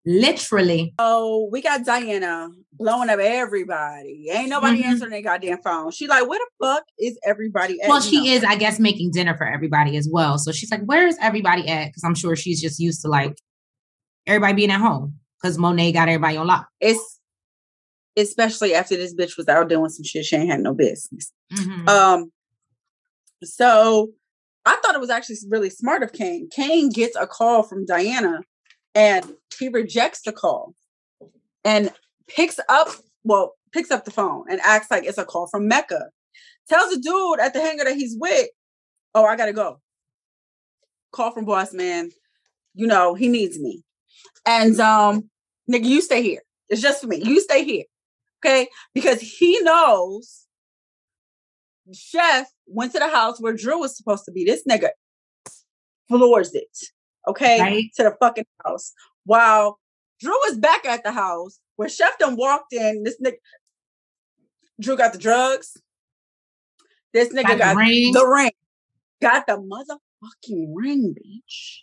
Literally. Oh, we got Diana blowing up everybody. Ain't nobody answering their goddamn phone. She like, where the fuck is everybody at? Well, she is, I guess, making dinner for everybody as well. So she's like, where is everybody at? Because I'm sure she's just used to like everybody being at home because Monet got everybody on lock. It's especially after this bitch was out doing some shit she ain't had no business. So I thought it was actually really smart of Kane. Kane gets a call from Diana and he rejects the call and picks up the phone and acts like it's a call from Mecca. Tells the dude at the hangar that he's with, oh, I gotta go. Call from boss man. You know, he needs me. And nigga, you stay here. It's just for me. You stay here. Okay? Because he knows Chef went to the house where Drew was supposed to be. This nigga floors it. Okay? Right. To the fucking house. While Drew is back at the house where Chef done walked in. This nigga, Drew got the drugs. This nigga got the ring. Got the motherfucking ring, bitch.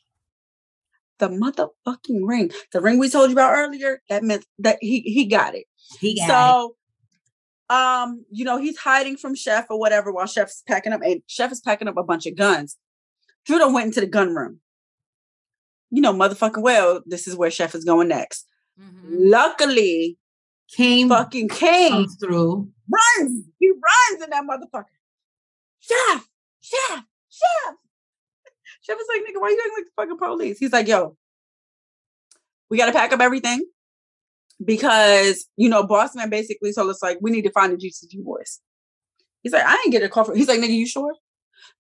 The motherfucking ring. The ring we told you about earlier, that meant that he got it. He got it. You know, he's hiding from Chef or whatever while Chef's packing up, and Chef is packing up a bunch of guns. Drew done went into the gun room. You know, motherfucking well, this is where Chef is going next. Luckily, Kane comes through. Runs. He runs in that motherfucker. Chef. Chef is like, nigga, why you acting like the fucking police? He's like, yo, we got to pack up everything because, you know, boss man basically told us, like, we need to find the GCG boys. He's like, I ain't get a call from. He's like, nigga, you sure?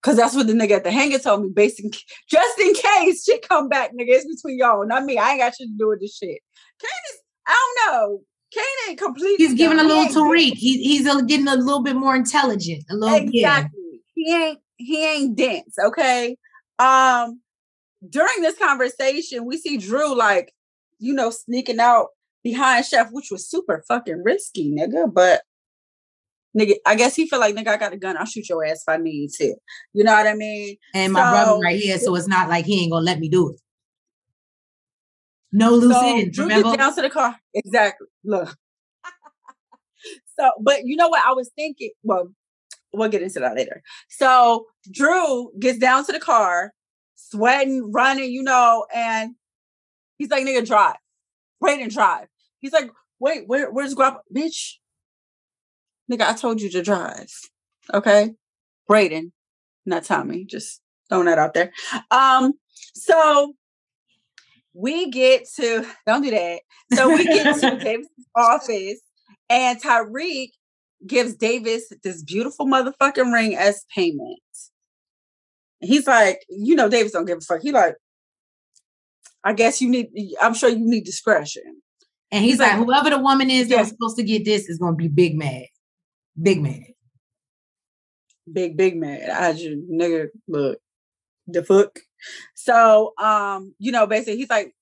Because that's what the nigga at the hangar told me, basically, just in case shit come back, nigga, it's between y'all, not me. I ain't got shit to do with this shit. Kane is, I don't know. Kane ain't completely. He's giving a little Tariq. He's getting a little bit more intelligent. A little, exactly. Yeah. He ain't dense, okay? During this conversation, we see Drew, like, you know, sneaking out behind Chef, which was super fucking risky, nigga. But nigga, I guess he feel like, nigga, I got a gun. I'll shoot your ass if I need to. You know what I mean? And my brother right here, so it's not like he ain't gonna let me do it. No loose ends. Drew gets down to the car. Exactly. Look. So, but you know what I was thinking? Well, we'll get into that later. So Drew gets down to the car, sweating, running, you know, and he's like, nigga, drive. Brayden, drive. He's like, wait, where's Guapo? Bitch. Nigga, I told you to drive. Okay? Brayden, not Tommy. Just throwing that out there. So we get to, don't do that. So we get to Davis' office and Tariq gives Davis this beautiful motherfucking ring as payment. He's like, you know, Davis don't give a fuck. He like, I guess I'm sure you need discretion. And he's like, whoever the woman is that was supposed to get this is going to be big mad. Big mad. Big mad. I just, nigga, look, the fuck. So, you know, basically he's like,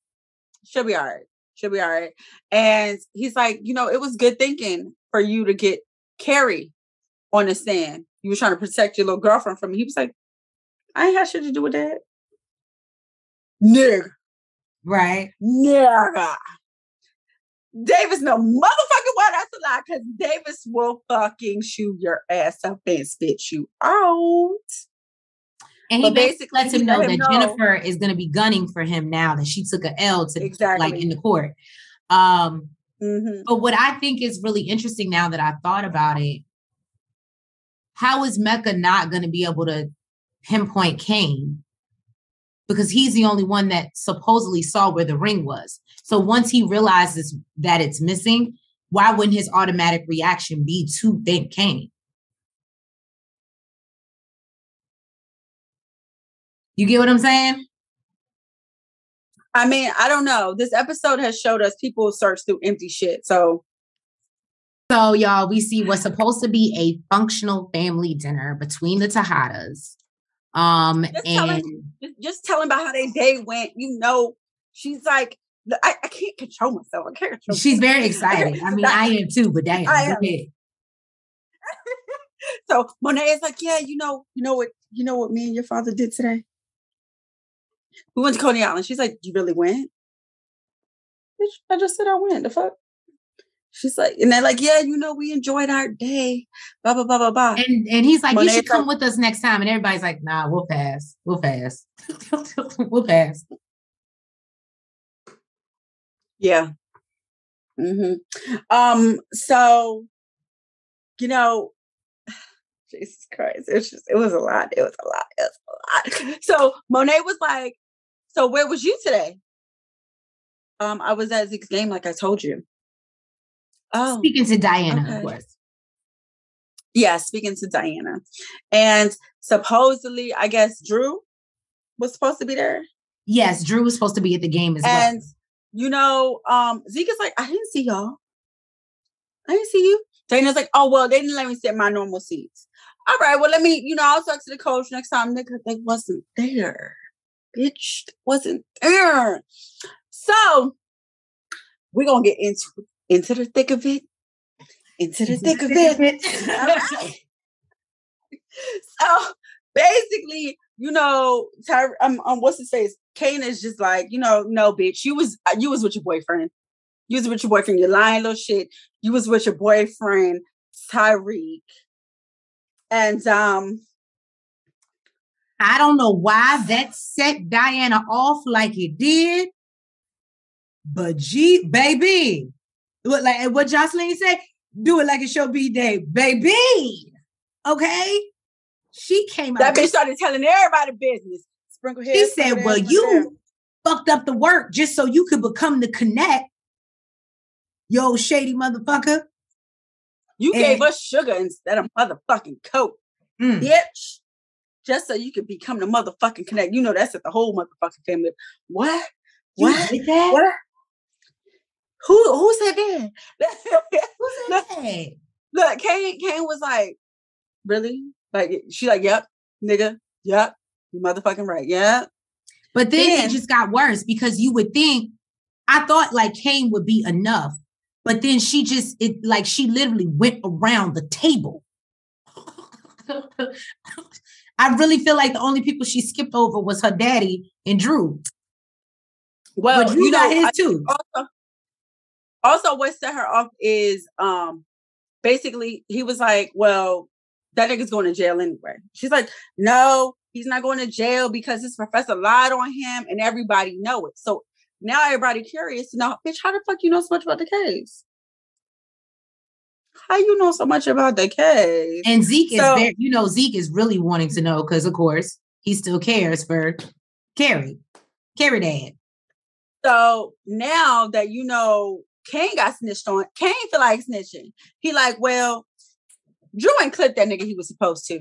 She'll be all right. She'll be all right. And he's like, you know, it was good thinking for you to get Carrie on the stand. You were trying to protect your little girlfriend from me. He was like, I ain't had shit to do with that. Nigga. Right. Nigga. Davis, no motherfucking why that's a lie, because Davis will fucking shoot your ass up and spit you out. And he basically lets him know that Jennifer is going to be gunning for him now that she took an L to like in the court. But what I think is really interesting now that I thought about it, how is Mecca not going to be able to pinpoint Kane? Because he's the only one that supposedly saw where the ring was. So once he realizes that it's missing, why wouldn't his automatic reaction be to think Kane? You get what I'm saying? I mean, I don't know. This episode has showed us people search through empty shit. So y'all, we see what's supposed to be a functional family dinner between the Tejadas. Just tell him about how their day went. You know, she's like, I can't control myself. I can't control She's very excited. I mean, I am too, but damn. I am. So Monet is like, yeah, you know what me and your father did today? We went to Coney Island. She's like, you really went? Bitch, I just said I went. The fuck? She's like, and they're like, yeah, you know, we enjoyed our day. Blah, blah, blah, blah, blah. And he's like, Monet, you should come with us next time. And everybody's like, nah, we'll pass. We'll pass. We'll pass. Yeah. So, you know, Jesus Christ. It was a lot. So Monet was like, so where was you today? I was at Zeke's game, like I told you. Oh, speaking to Diana, of course. Yeah, speaking to Diana. And supposedly, I guess Drew was supposed to be there. Yes, Drew was supposed to be at the game as well. And, you know, Zeke is like, I didn't see y'all. I didn't see you. Diana's like, oh, well, they didn't let me sit in my normal seats. All right, well, let me, you know, I'll talk to the coach next time. Nigga, they wasn't there. Bitch, wasn't there. So, we're going to get into the thick of it. All right. So, basically, you know, what's his face? Kane is just like, you know, no, bitch, you was with your boyfriend. You was with your boyfriend. You're lying little shit. You was with your boyfriend, Tyreek. And I don't know why that set Diana off like it did, but baby, like what Jocelyn said, do it like it's your B-Day, baby. Okay, she came out. That bitch started telling everybody business. Sprinkle hair. She said, "Well, you fucked up the work just so you could become the connect, yo shady motherfucker." You gave us sugar instead of motherfucking Coke, bitch. Just so you could become the motherfucking connect. You know that's at the whole motherfucking family. What? What? You did that? What? Who said that? Who said that? Look, Kane was like, really? Like, she like, yep, nigga, yep, you motherfucking right, yeah. But then it just got worse because you would think, I thought like Kane would be enough. But then she literally went around the table. I really feel like the only people she skipped over was her daddy and Drew. Well, but Drew got his too. Also, what set her off is basically he was like, well, that nigga's going to jail anyway. She's like, no, he's not going to jail because his professor lied on him and everybody know it. So now everybody curious to know, bitch, how the fuck you know so much about the case? How you know so much about the case? And Zeke Zeke is really wanting to know because, of course, he still cares for Carrie dad. So now that you know Kane got snitched on, Kane feel like snitching. He like, well, Drew ain't clipped that nigga he was supposed to.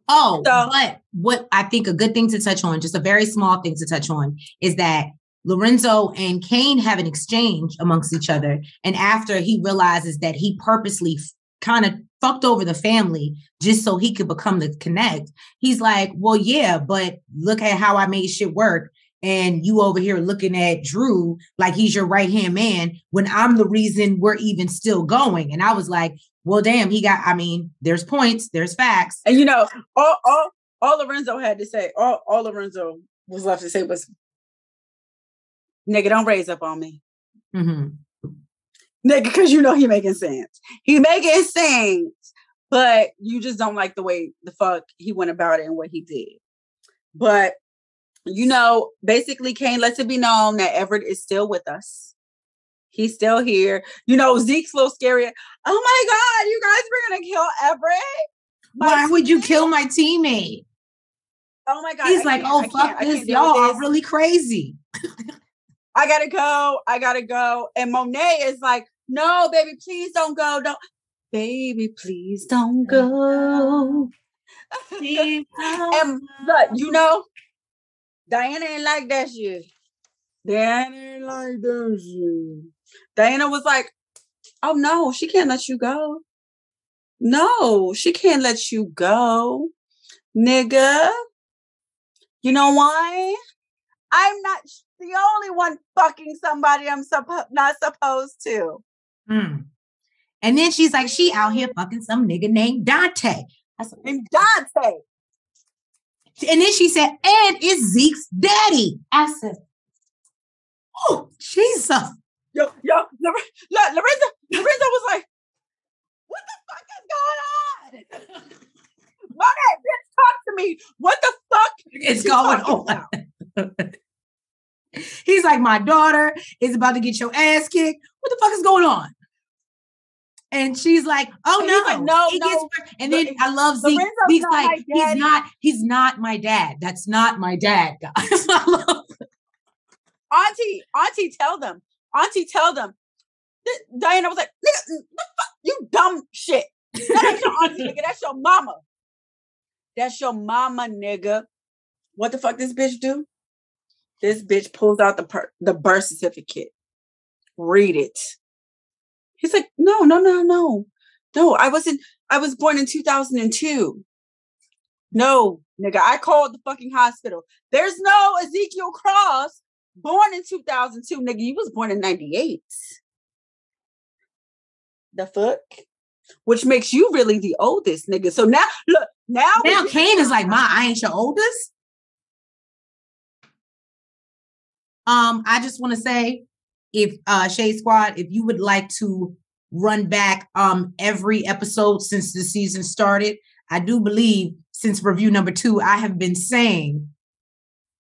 Oh, but what I think a good thing to touch on, just a very small thing to touch on, is that Lorenzo and Kane have an exchange amongst each other. And after he realizes that he purposely kind of fucked over the family just so he could become the connect, he's like, well, yeah, but look at how I made shit work. and you over here looking at Drew like he's your right-hand man when I'm the reason we're even still going. And I was like, well, damn, there's points, there's facts. And all Lorenzo had to say, all Lorenzo was left to say was, nigga, don't raise up on me. Mm-hmm. Nigga, because he making sense. He making sense, but you just don't like the way the fuck he went about it and what he did. But, basically Kane lets it be known that Everett is still with us. He's still here. Zeke's a little scary. Oh my God, you guys were going to kill Everett? Why would you kill my teammate? Oh my God. He's like, fuck this. Y'all are really crazy. I gotta go. And Monet is like, no, baby, please don't go. Baby, please don't go. And look, Diana ain't like that shit. Diana was like, oh no, she can't let you go. No, she can't let you go, nigga. You know why? I'm not the only one fucking somebody I'm not supposed to. Mm. And then she's like, she out here fucking some nigga named Dante. Named Dante. And then she said, and it's Zeke's daddy. I said, oh, Jesus. Yo, Lorenzo was like, what the fuck is going on? Monet, bitch, talk to me. What the fuck is going on? He's like, my daughter is about to get your ass kicked. What the fuck is going on? And she's like, oh, and no. And then I love Zeke. Zeke's like, he's not my dad. That's not my dad, guys. Auntie, tell them. Diana was like, nigga, you dumb shit. That ain't your auntie, nigga. That's your mama. That's your mama, nigga. What the fuck this bitch do? This bitch pulls out the birth certificate. Read it. He's like, no. No, I was born in 2002. No, nigga, I called the fucking hospital. There's no Ezekiel Cross born in 2002. Nigga, you was born in 98. The fuck? Which makes you really the oldest, nigga. So now, look, now Kane is like, Ma, I ain't your oldest. I just want to say, if Shade Squad, if you would like to run back every episode since the season started, I do believe since review number 2, I have been saying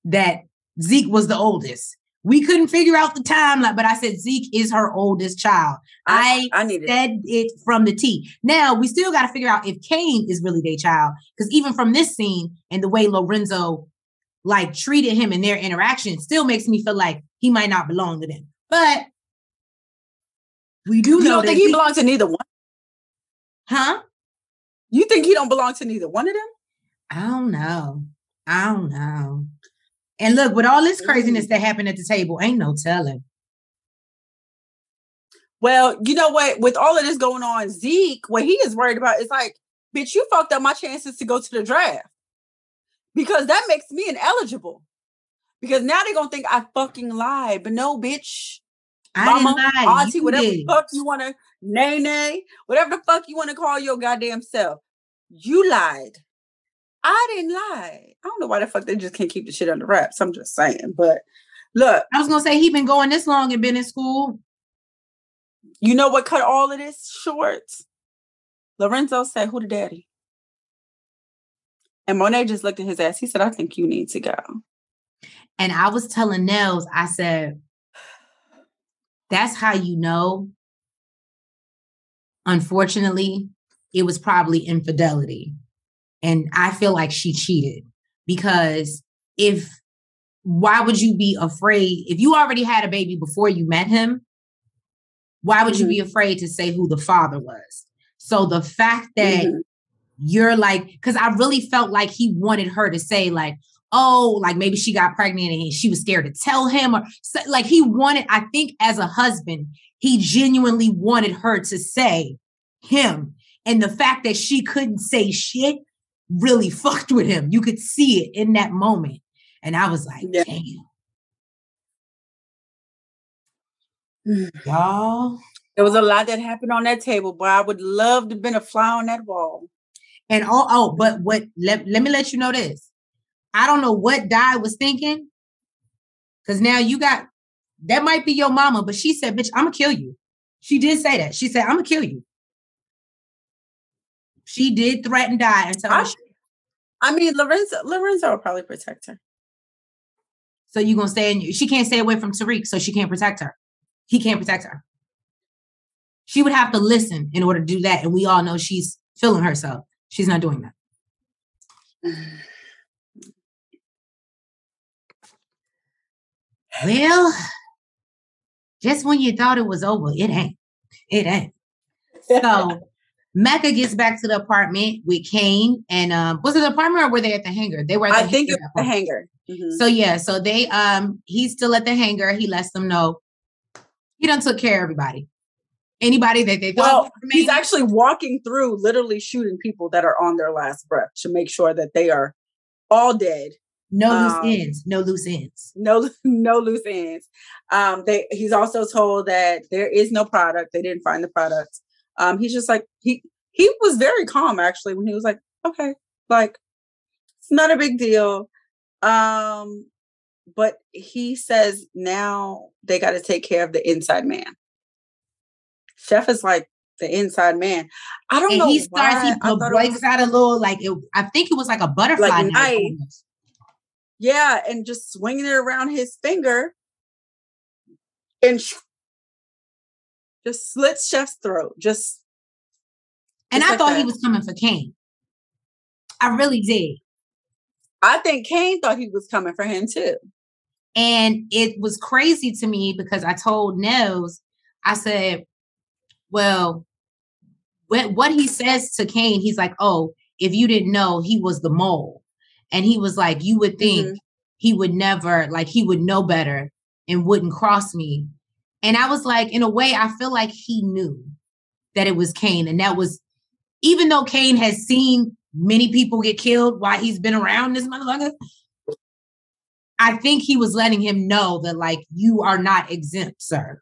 that Zeke was the oldest. We couldn't figure out the timeline, but I said Zeke is her oldest child. I said it from the T. Now, we still got to figure out if Kane is really their child, because even from this scene and the way Lorenzo treated him in their interaction still makes me feel like he might not belong to them. But we do know. You don't think he belongs to neither one? Huh? You think he don't belong to neither one of them? I don't know. And look, with all this craziness that happened at the table, ain't no telling. Well, you know what? With all of this going on, Zeke, what he is worried about is like, bitch, you fucked up my chances to go to the draft. Because that makes me ineligible. Because now they're going to think I fucking lied. But no, bitch. Mama, auntie, whatever the fuck you want to, nay, whatever the fuck you want to call your goddamn self. You lied. I didn't lie. I don't know why the fuck they just can't keep the shit under wraps. I'm just saying. But look. I was going to say, he been going this long and been in school. You know what cut all of this short? Lorenzo said, who the daddy? And Monet just looked at his ass. He said, I think you need to go. And I was telling Nels, I said, that's how you know, unfortunately, it was probably infidelity. And I feel like she cheated because why would you be afraid? If you already had a baby before you met him, why would you be afraid to say who the father was? So the fact that you're like, because I really felt like he wanted her to say like, oh, like maybe she got pregnant and she was scared to tell him, or like he wanted, I think as a husband, he genuinely wanted her to say him. And the fact that she couldn't say shit really fucked with him. You could see it in that moment. And I was like, damn. Y'all. There was a lot that happened on that table, but I would love to have been a fly on that wall. And but let me let you know this. I don't know what Di was thinking. Because now that might be your mama, but she said, bitch, I'm going to kill you. She did say that. She said, I'm going to kill you. She did threaten Di and tell her. I mean, Lorenzo will probably protect her. So you're going to stay she can't stay away from Tariq, so she can't protect her. He can't protect her. She would have to listen in order to do that. And we all know she's feeling herself. She's not doing that. Well, just when you thought it was over, it ain't. It ain't. So Mecca gets back to the apartment with Kane. And was it the apartment or were they at the hangar? They were at the hangar. I think it was the hangar. Mm-hmm. So yeah, so they he's still at the hangar. He lets them know he done took care of everybody. Anybody that they thought. He's actually walking through, literally shooting people that are on their last breath to make sure that they are all dead. No loose ends. No loose ends. No loose ends. He's also told that there is no product. They didn't find the product. He's just like he was very calm actually when he was like, okay, like it's not a big deal. But he says now they got to take care of the inside man. Chef is like the inside man. I don't know. He starts. He breaks out a little I think it was like a butterfly knife. Yeah, and just swinging it around his finger and just slits Chef's throat. And I thought he was coming for Kane. I really did. I think Kane thought he was coming for him too. And it was crazy to me because I told Nels, I said, well, what he says to Kane, he's like, oh, if you didn't know, he was the mole. And he was like, you would think he would never, he would know better and wouldn't cross me. And I was like, in a way, I feel like he knew that it was Kane. And that was, even though Kane has seen many people get killed while he's been around this motherfucker, I think he was letting him know that, you are not exempt, sir.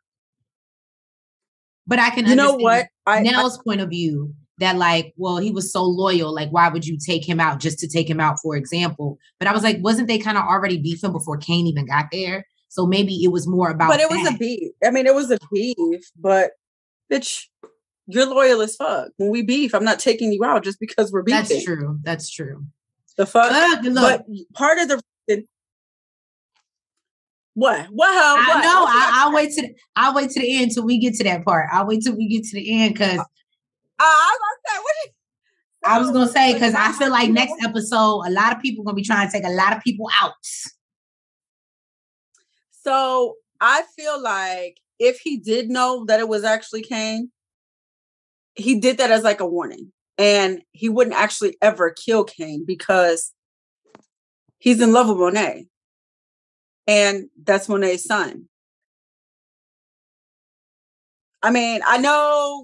But I can understand Nell's point of view that he was so loyal. Why would you take him out just to take him out, for example? But I was like, wasn't they kind of already beefing before Kane even got there? So maybe it was more about. But it was a beef. I mean, it was a beef, but bitch, you're loyal as fuck. When we beef, I'm not taking you out just because we're beefing. That's true. That's true. The fuck. But part of the What? I know. I'll wait to the end till we get to that part. I'll wait till we get to the end because I was gonna say because I feel like next episode a lot of people gonna be trying to take a lot of people out. So I feel like if he did know that it was actually Kane, he did that as a warning, and he wouldn't actually ever kill Kane because he's in love with Monet. And that's Monet's son. I mean, I know,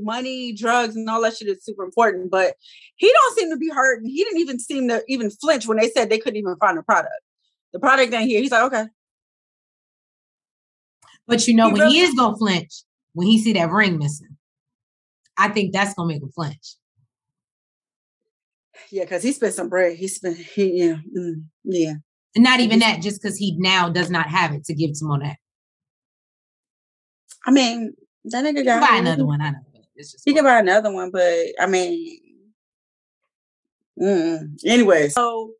money, drugs, and all that shit is super important, but he don't seem to be hurt. And he didn't even seem to even flinch when they said they couldn't even find a product. The product ain't here. He's like, okay. But when he is going to flinch, when he see that ring missing, I think that's going to make him flinch. Yeah, because he spent some bread. Yeah. And not even that, just because he now does not have it to give to Monet. I mean, that nigga got buy another one. I know. He can buy another one, but I mean, anyway. So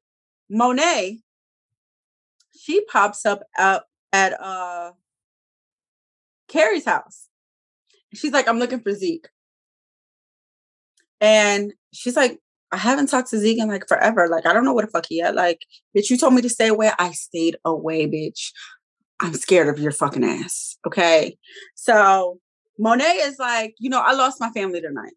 Monet, she pops up at Carrie's house. She's like, I'm looking for Zeke. And she's like, I haven't talked to Zeke in forever. I don't know where the fuck he at. Bitch, you told me to stay away. I stayed away, bitch. I'm scared of your fucking ass. Okay. So Monet is like, I lost my family tonight.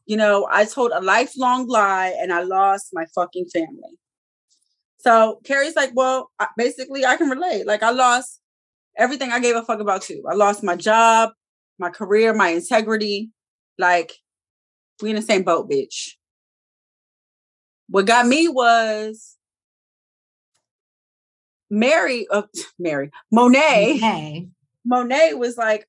I told a lifelong lie and I lost my fucking family. So Carrie's like, well, basically I can relate. I lost everything I gave a fuck about too. I lost my job, my career, my integrity. We in the same boat, bitch. What got me was Monet was like,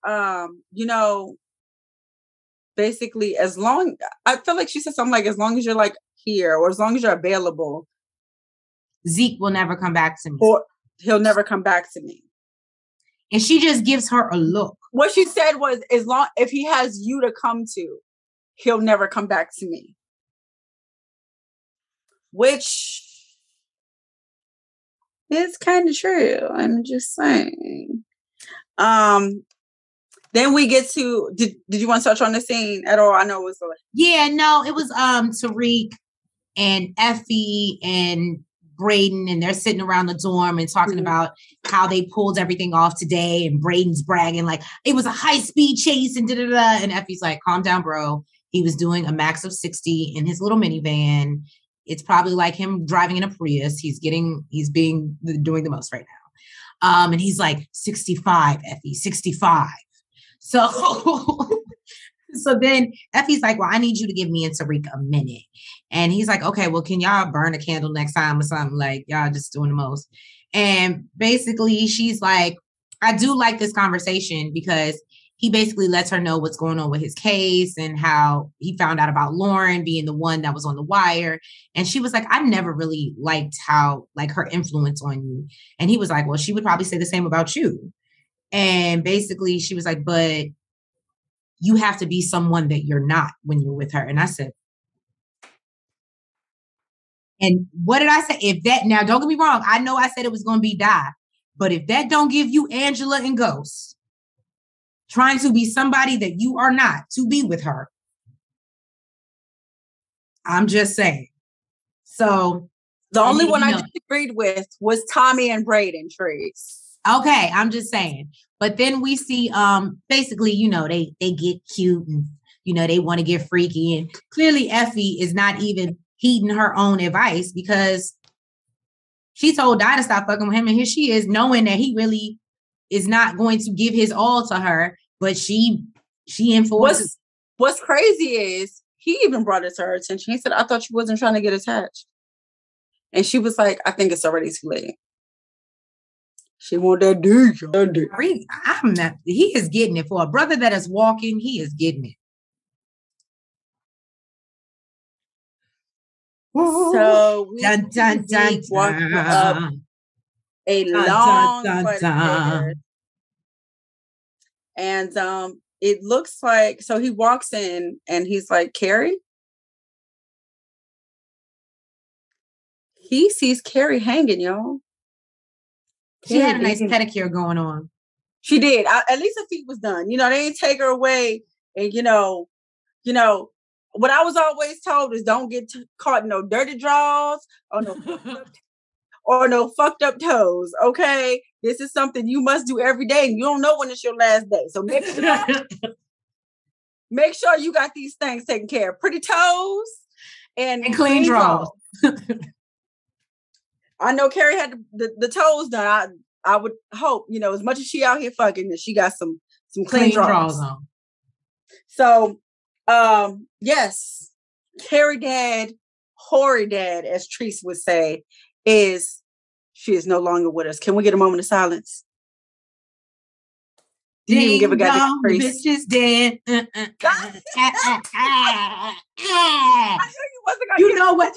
basically, I feel like she said something like, as long as you're like here, or as long as you're available, Zeke will never come back to me. Or he'll never come back to me. And she just gives her a look. What she said was, if he has you to come to, he'll never come back to me. Which is kind of true. I'm just saying. Then we get to, did you want to touch on the scene at all? I know it was it was Tariq and Effie and Brayden, and they're sitting around the dorm and talking about how they pulled everything off today, and Brayden's bragging like it was a high-speed chase and da-da-da, and Effie's like, calm down, bro. He was doing a max of 60 in his little minivan. It's probably like him driving in a Prius. He's doing the most right now. And he's like, 65, Effie, 65. So then Effie's like, well, I need you to give me and Tariq a minute. And he's like, okay, well, can y'all burn a candle next time or something? Like, y'all just doing the most. And basically she's like, I do like this conversation because he basically lets her know what's going on with his case and how he found out about Lauren being the one that was on the wire. And she was like, I never really liked how, like, her influence on you. And he was like, well, she would probably say the same about you. And basically she was like, but you have to be someone that you're not when you're with her. And I said, and what did I say? If that, now don't get me wrong, I know I said it was going to be Die, but if that don't give you Angela and Ghost, trying to be somebody that you are not to be with her, I'm just saying. So the only one I disagreed with was Tommy and Brayden trees. Okay, I'm just saying. But then we see basically, they get cute and they want to get freaky. And clearly Effie is not even heeding her own advice because she told Di to stop fucking with him, and here she is knowing that he really is not going to give his all to her, but she enforces. What's crazy is he even brought it to her attention. He said, I thought you wasn't trying to get attached. And she was like, I think it's already too late. She want that dick. I'm not. He is getting it for a brother that is walking. He is getting it. So we walked up a long flight of stairs, and it looks like, so he walks in and he's like, Carrie. He sees Carrie hanging, y'all. She had a nice pedicure going on. She did. At least her feet was done. They didn't take her away. And, what I was always told is don't get caught in no dirty drawers or no fucked up toes. Okay. This is something you must do every day. And you don't know when it's your last day. So make sure you got these things taken care of. Pretty toes and clean drawers. I know Carrie had the toes done. I would hope, as much as she out here fucking, that she got some clean drawers on. So, yes, Carrie dad, hoary dad, as Treese would say, she is no longer with us. Can we get a moment of silence? Didn't even give a goddamn Treese. The bitch is dead. You know what?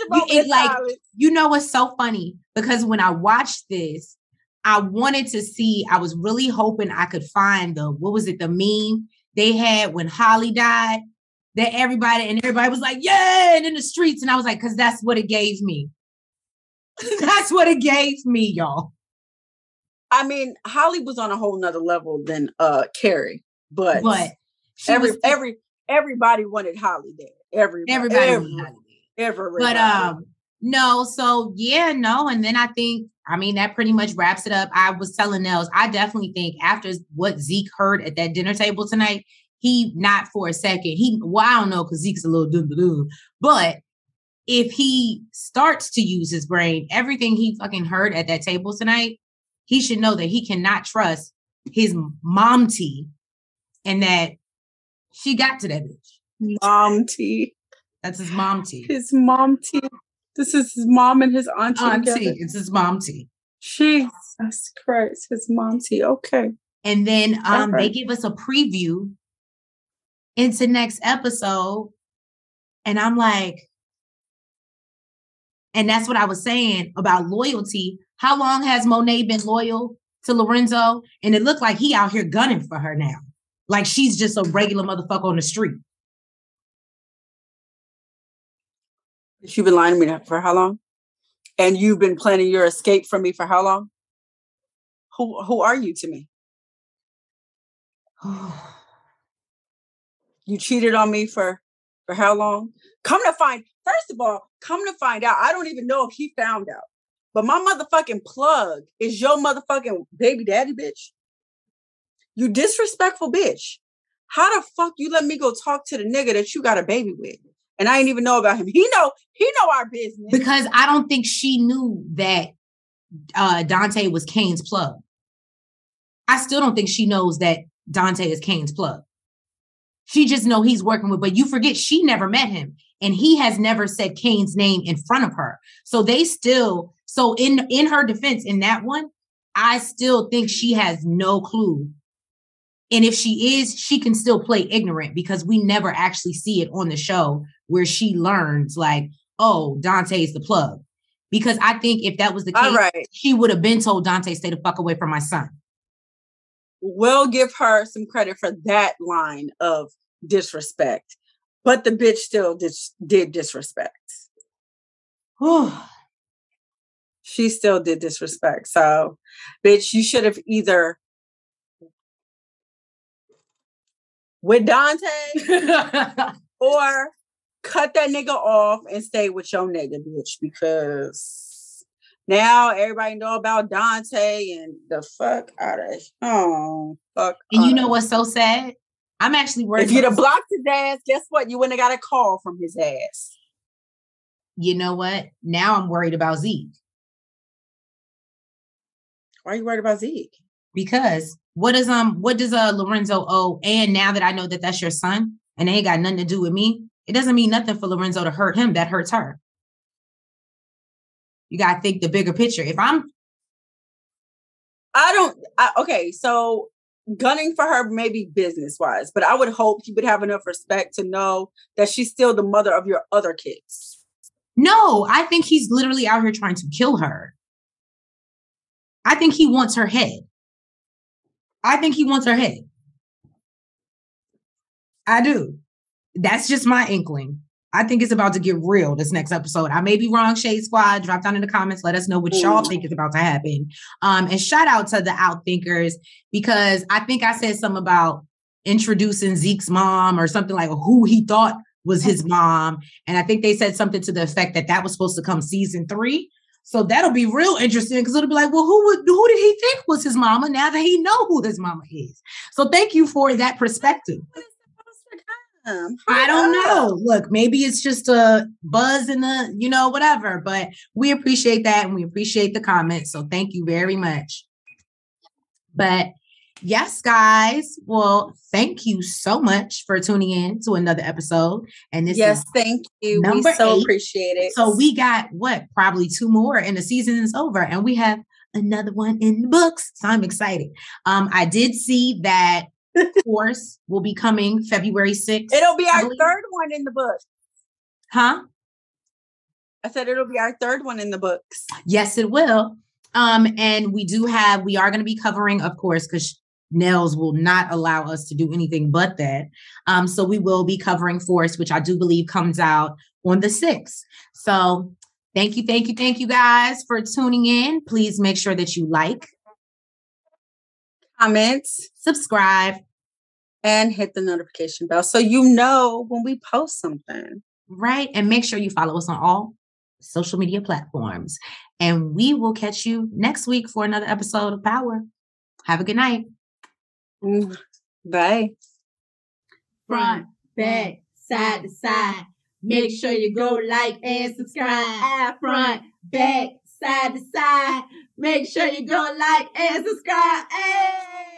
What's so funny? Because when I watched this, I wanted to see, I was really hoping I could find the meme they had when Holly died, that everybody was like, yeah, and in the streets. And I was like, because that's what it gave me. That's what it gave me, y'all. I mean, Holly was on a whole nother level than Carrie, but everybody wanted Holly there. Everybody wanted Holly there. No, so yeah, no. And then that pretty much wraps it up. I was telling Nels, I definitely think after what Zeke heard at that dinner table tonight, he, not for a second, I don't know, because Zeke's a little dum-dum, but if he starts to use his brain, everything he fucking heard at that table tonight, he should know that he cannot trust his momty and that she got to that bitch. Momty. That's his momty. His momty. This is his mom and his auntie. It's his momty. Jesus Christ, his mom's okay. And then they give us a preview into next episode. And I'm like, and that's what I was saying about loyalty. How long has Monet been loyal to Lorenzo? And it looked like he out here gunning for her now. Like she's just a regular motherfucker on the street. You've been lying to me for how long? And you've been planning your escape from me for how long? Who are you to me? You cheated on me for how long? First of all, come to find out, I don't even know if he found out. But my motherfucking plug is your motherfucking baby daddy, bitch. You disrespectful bitch. How the fuck you let me go talk to the nigga that you got a baby with? And I didn't even know about him. He know our business. Because I don't think she knew that Dante was Kane's plug. I still don't think she knows that Dante is Kane's plug. She just know he's working with, but you forget she never met him. And he has never said Kane's name in front of her. So in her defense, in that one, I still think she has no clue. And if she is, she can still play ignorant because we never actually see it on the show where she learns like, oh, Dante's the plug. Because I think if that was the case, she would have been told Dante, stay the fuck away from my son. We'll give her some credit for that line of disrespect. But the bitch still did disrespect. She still did disrespect. So, bitch, you should have either with Dante or cut that nigga off and stay with your nigga, bitch. Because now everybody know about Dante and the fuck out of fuck. And you know what's so sad? I'm actually worried. If you'd have blocked his ass, guess what? You wouldn't have got a call from his ass. You know what? Now I'm worried about Zeke. Why are you worried about Zeke? Because what does Lorenzo owe? And now that I know that that's your son and they ain't got nothing to do with me, it doesn't mean nothing for Lorenzo to hurt him. That hurts her. You got to think the bigger picture. Okay, so gunning for her maybe business-wise, but I would hope you would have enough respect to know that she's still the mother of your other kids. No, I think he's literally out here trying to kill her. I think he wants her head. I do. That's just my inkling. I think it's about to get real this next episode. I may be wrong, Shade Squad. Drop down in the comments. Let us know what y'all think is about to happen. And shout out to the Outthinkers, because I think I said something about introducing Zeke's mom or something like who he thought was his mom. And I think they said something to the effect that was supposed to come season 3. So that'll be real interesting because it'll be like, well, who did he think was his mama now that he know who his mama is? So thank you for that perspective. I don't know. Look, maybe it's just a buzz in the, whatever, but we appreciate that and we appreciate the comments. So thank you very much. But yes, guys. Well, thank you so much for tuning in to another episode. And this is thank you. We so 8. Appreciate it. So we got probably 2 more and the season is over and we have another one in the books. So I'm excited. I did see that Force will be coming February 6th. It'll be our 3rd one in the book. Huh? I said it'll be our 3rd one in the books. Yes, it will. And we are going to be covering, of course, because Nels will not allow us to do anything but that. So we will be covering Force, which I do believe comes out on the 6th. So thank you guys for tuning in. Please make sure that you like, comment, subscribe, and hit the notification bell so you know when we post something. Right. And make sure you follow us on all social media platforms. And we will catch you next week for another episode of Power. Have a good night. Bye. Front, back, side to side. Make sure you go like and subscribe. Front, back, side to side. Make sure you go like and subscribe. Hey!